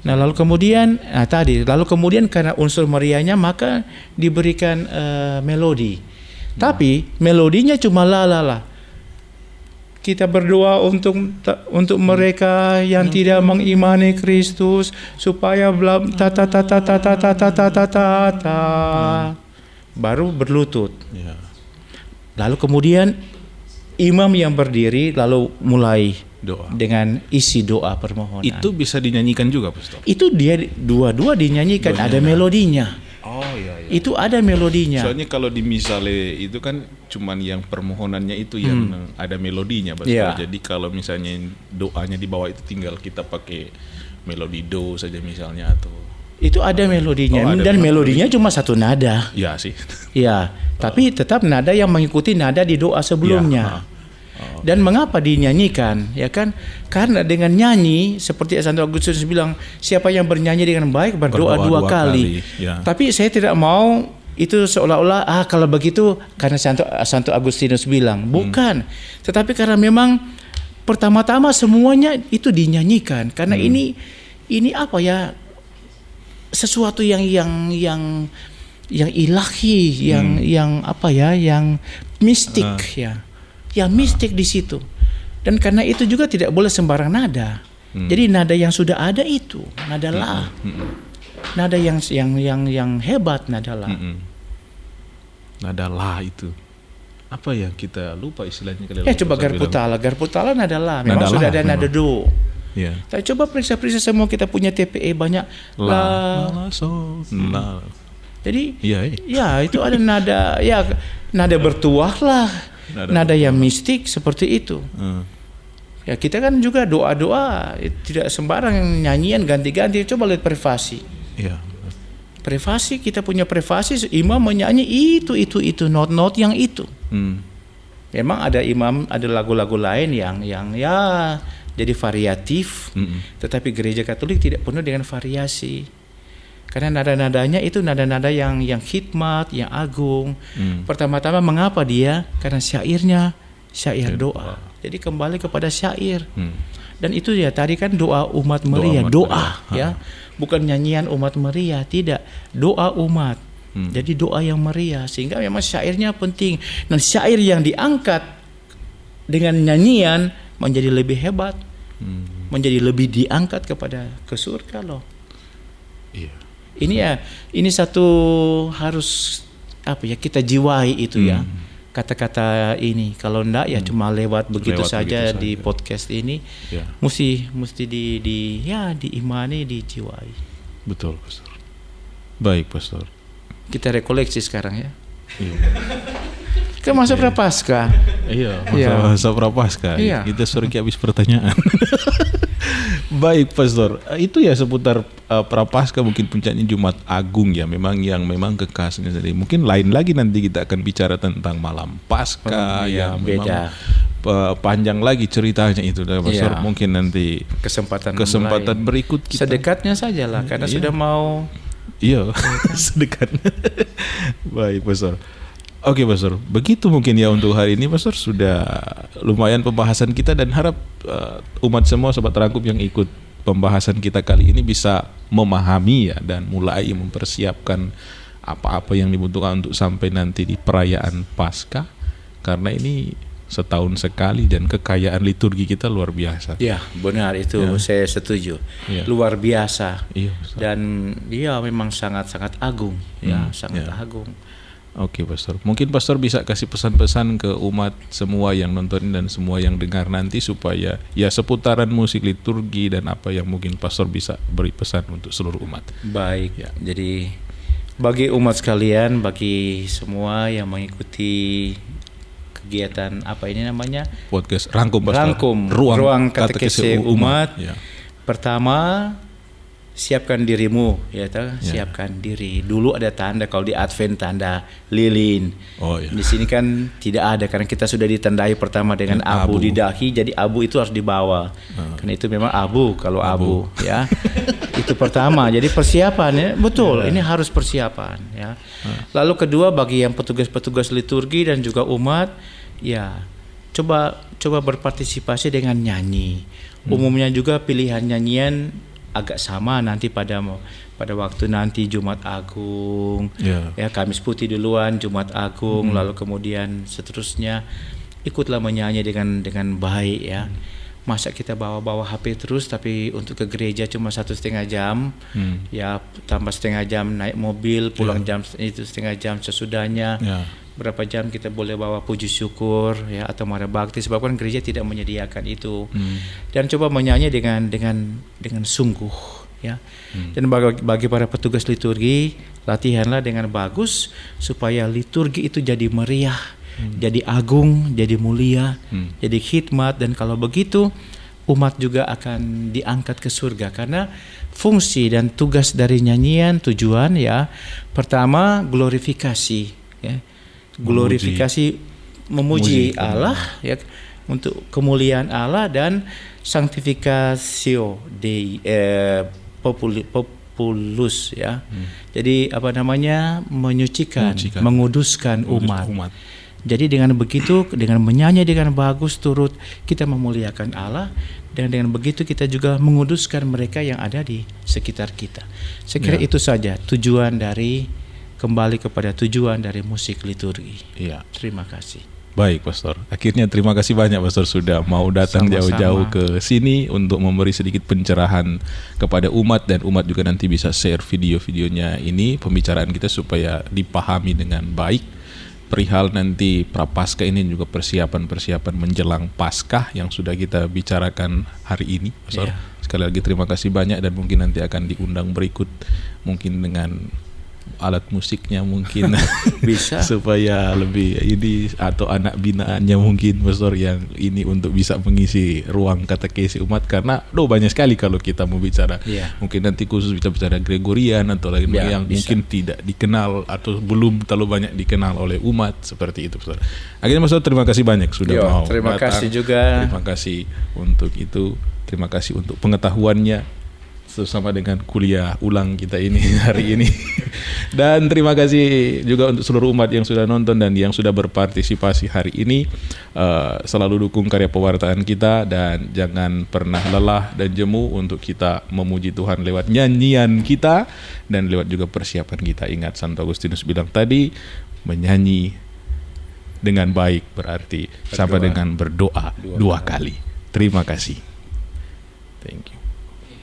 Nah, lalu kemudian karena unsur meriahnya maka diberikan melodi. Tapi melodinya cuma la. Kita berdoa untuk mereka yang tidak mengimani Kristus supaya baru berlutut. Lalu kemudian imam yang berdiri lalu mulai doa dengan isi doa permohonan. Itu bisa dinyanyikan juga, Pastor? Itu dia dua-dua dinyanyikan, ada melodinya. Oh iya. Itu ada melodinya. Soalnya kalau di misale itu kan cuman yang permohonannya itu yang ada melodinya, Pastor. Yeah. Jadi kalau misalnya doanya di bawah itu tinggal kita pakai melodi do saja misalnya atau itu ada melodinya dan melodinya cuma satu nada. Ya sih. Ya, tapi tetap nada yang mengikuti nada di doa sebelumnya. Dan mengapa dinyanyikan, ya kan? Karena dengan nyanyi seperti Santo Agustinus bilang, siapa yang bernyanyi dengan baik berdoa dua kali. Ya. Tapi saya tidak mau itu seolah-olah kalau begitu karena Santo Agustinus bilang, bukan. Tetapi karena memang pertama-tama semuanya itu dinyanyikan karena ini apa ya? Sesuatu yang ilahi, yang apa ya? Yang mistik ya. Yang mistik di situ. Dan karena itu juga tidak boleh sembarang nada. Jadi nada yang sudah ada itu, nada la. Nada yang hebat, nada la. Nada la itu. Apa yang kita lupa istilahnya kali. Coba Garputala nada la. Memang sudah ada nada do. Ya. Tapi coba periksa semua kita punya TPE banyak la sol la. Jadi ya itu ada nada bertuah lah. Nada yang mistik seperti itu. Ya kita kan juga doa-doa tidak sembarang nyanyian ganti-ganti. Coba lihat privasi. Ya. Privasi kita punya privasi. Imam menyanyi itu not yang itu. Memang ada imam ada lagu-lagu lain yang ya jadi variatif. Tetapi gereja Katolik tidak penuh dengan variasi. Karena nada-nadanya itu nada-nada yang hikmat, yang agung. Pertama-tama mengapa dia? Karena syair doa. Jadi kembali kepada syair. Dan itu ya tadi kan doa umat meriah, doa ya. Bukan nyanyian umat meriah, tidak. Doa umat. Jadi doa yang meriah sehingga memang syairnya penting. Dan syair yang diangkat dengan nyanyian menjadi lebih hebat. Menjadi lebih diangkat ke surga loh. Iya. Ini satu harus apa ya kita jiwai itu ya kata-kata ini. Kalau enggak ya cuma lewat begitu saja di podcast ini. Mesti diimani, dijiwai. Betul, Pastor. Baik, Pastor. Kita rekoleksi sekarang ya. Iya. Kan masa Prapaskah. Iya, Iya. masa Prapaskah. Iya. Kita sore habis pertanyaan. Baik, Pastor. Itu ya seputar Prapaskah, mungkin puncaknya Jumat Agung ya, memang kekasnya sendiri. Mungkin lain lagi nanti kita akan bicara tentang malam Paskah Iya, yang beda. memang panjang lagi ceritanya itu, Pastor. Iya. Mungkin nanti Kesempatan kesempatan lain. berikut kita. Sedekatnya saja lah, karena Iya. sudah mau. Iya, sedekatnya. Baik, Pastor. Oke, Pastor. Begitu mungkin ya untuk hari ini, Pastor. Sudah lumayan pembahasan kita dan harap umat semua, sobat Rangkup yang ikut pembahasan kita kali ini bisa memahami ya dan mulai mempersiapkan apa-apa yang dibutuhkan untuk sampai nanti di perayaan Paskah. Karena ini setahun sekali dan kekayaan liturgi kita luar biasa. Ya, benar itu, saya setuju. Iya. Luar biasa. Iya, Pastor. Dan dia memang sangat-sangat agung, ya, sangat agung. Oke, Pastor. Mungkin Pastor bisa kasih pesan-pesan ke umat semua yang nonton dan semua yang dengar nanti supaya ya seputaran musik liturgi dan apa yang mungkin Pastor bisa beri pesan untuk seluruh umat. Baik, Ya. jadi bagi umat sekalian, bagi semua yang mengikuti kegiatan apa ini namanya, Podcast Rangkum, Pastor. Rangkum, Ruang ruang katekese umat. Ya. Pertama, siapkan dirimu, ya toh, Ya. siapkan diri. Dulu ada tanda, kalau di Advent tanda lilin. Oh iya. Di sini kan tidak ada, karena kita sudah ditandai pertama dengan abu di dahi, jadi abu itu harus dibawa. Karena itu memang abu kalau abu, ya. Itu pertama. Jadi persiapan ya, betul. Ini harus persiapan, ya. Lalu kedua, bagi yang petugas-petugas liturgi dan juga umat, ya coba berpartisipasi dengan nyanyi. Umumnya juga pilihan nyanyian agak sama nanti pada waktu nanti Jumat Agung, ya Kamis Putih duluan, Jumat Agung, lalu kemudian seterusnya ikutlah menyanyi dengan baik ya. Masa kita bawa HP terus, tapi untuk ke gereja cuma 1,5 jam, ya tambah setengah jam naik mobil, pulang jam itu setengah jam sesudahnya. Berapa jam kita boleh bawa puji syukur ya atau mara bakti, sebab kan gereja tidak menyediakan itu. Dan coba menyanyi dengan sungguh ya. Dan bagi para petugas liturgi, latihanlah dengan bagus supaya liturgi itu jadi meriah, jadi agung, jadi mulia, jadi khidmat. Dan kalau begitu umat juga akan diangkat ke surga, karena fungsi dan tugas dari nyanyian, tujuan ya, pertama glorifikasi ya. Glorifikasi, memuji Allah ya, untuk kemuliaan Allah, dan sanctificatio Dei populus ya. Jadi apa namanya, menyucikan. Menguduskan umat. Jadi dengan begitu, dengan menyanyi dengan bagus turut kita memuliakan Allah, dan dengan begitu kita juga menguduskan mereka yang ada di sekitar kita. Saya kira itu saja tujuan dari, kembali kepada tujuan dari musik liturgi. Iya. Terima kasih. Baik, Pastor. Akhirnya terima kasih banyak, Pastor, sudah mau datang jauh-jauh ke sini untuk memberi sedikit pencerahan kepada umat, dan umat juga nanti bisa share video-videonya ini, pembicaraan kita supaya dipahami dengan baik perihal nanti Prapaskah ini, juga persiapan-persiapan menjelang Paskah yang sudah kita bicarakan hari ini, Pastor. Sekali lagi terima kasih banyak, dan mungkin nanti akan diundang berikut, mungkin dengan alat musiknya mungkin bisa supaya lebih ini, atau anak binaannya mungkin, Pastor, yang ini untuk bisa mengisi ruang katekesi umat, karena banyak sekali kalau kita mau bicara. Mungkin nanti khusus kita bicara Gregorian atau lain yang bisa, mungkin tidak dikenal atau belum terlalu banyak dikenal oleh umat, seperti itu, Pastor. Akhirnya, Pastor, terima kasih banyak sudah mau terima datang. kasih juga. Terima kasih untuk itu. Terima kasih untuk pengetahuannya bersama dengan kuliah ulang kita ini hari ini. Dan terima kasih juga untuk seluruh umat yang sudah nonton dan yang sudah berpartisipasi hari ini. Selalu dukung karya pewartaan kita, dan jangan pernah lelah dan jemu untuk kita memuji Tuhan lewat nyanyian kita dan lewat juga persiapan kita. Ingat, Santo Agustinus bilang tadi, menyanyi dengan baik berarti sama dengan berdoa dua kali. Terima kasih. Thank you.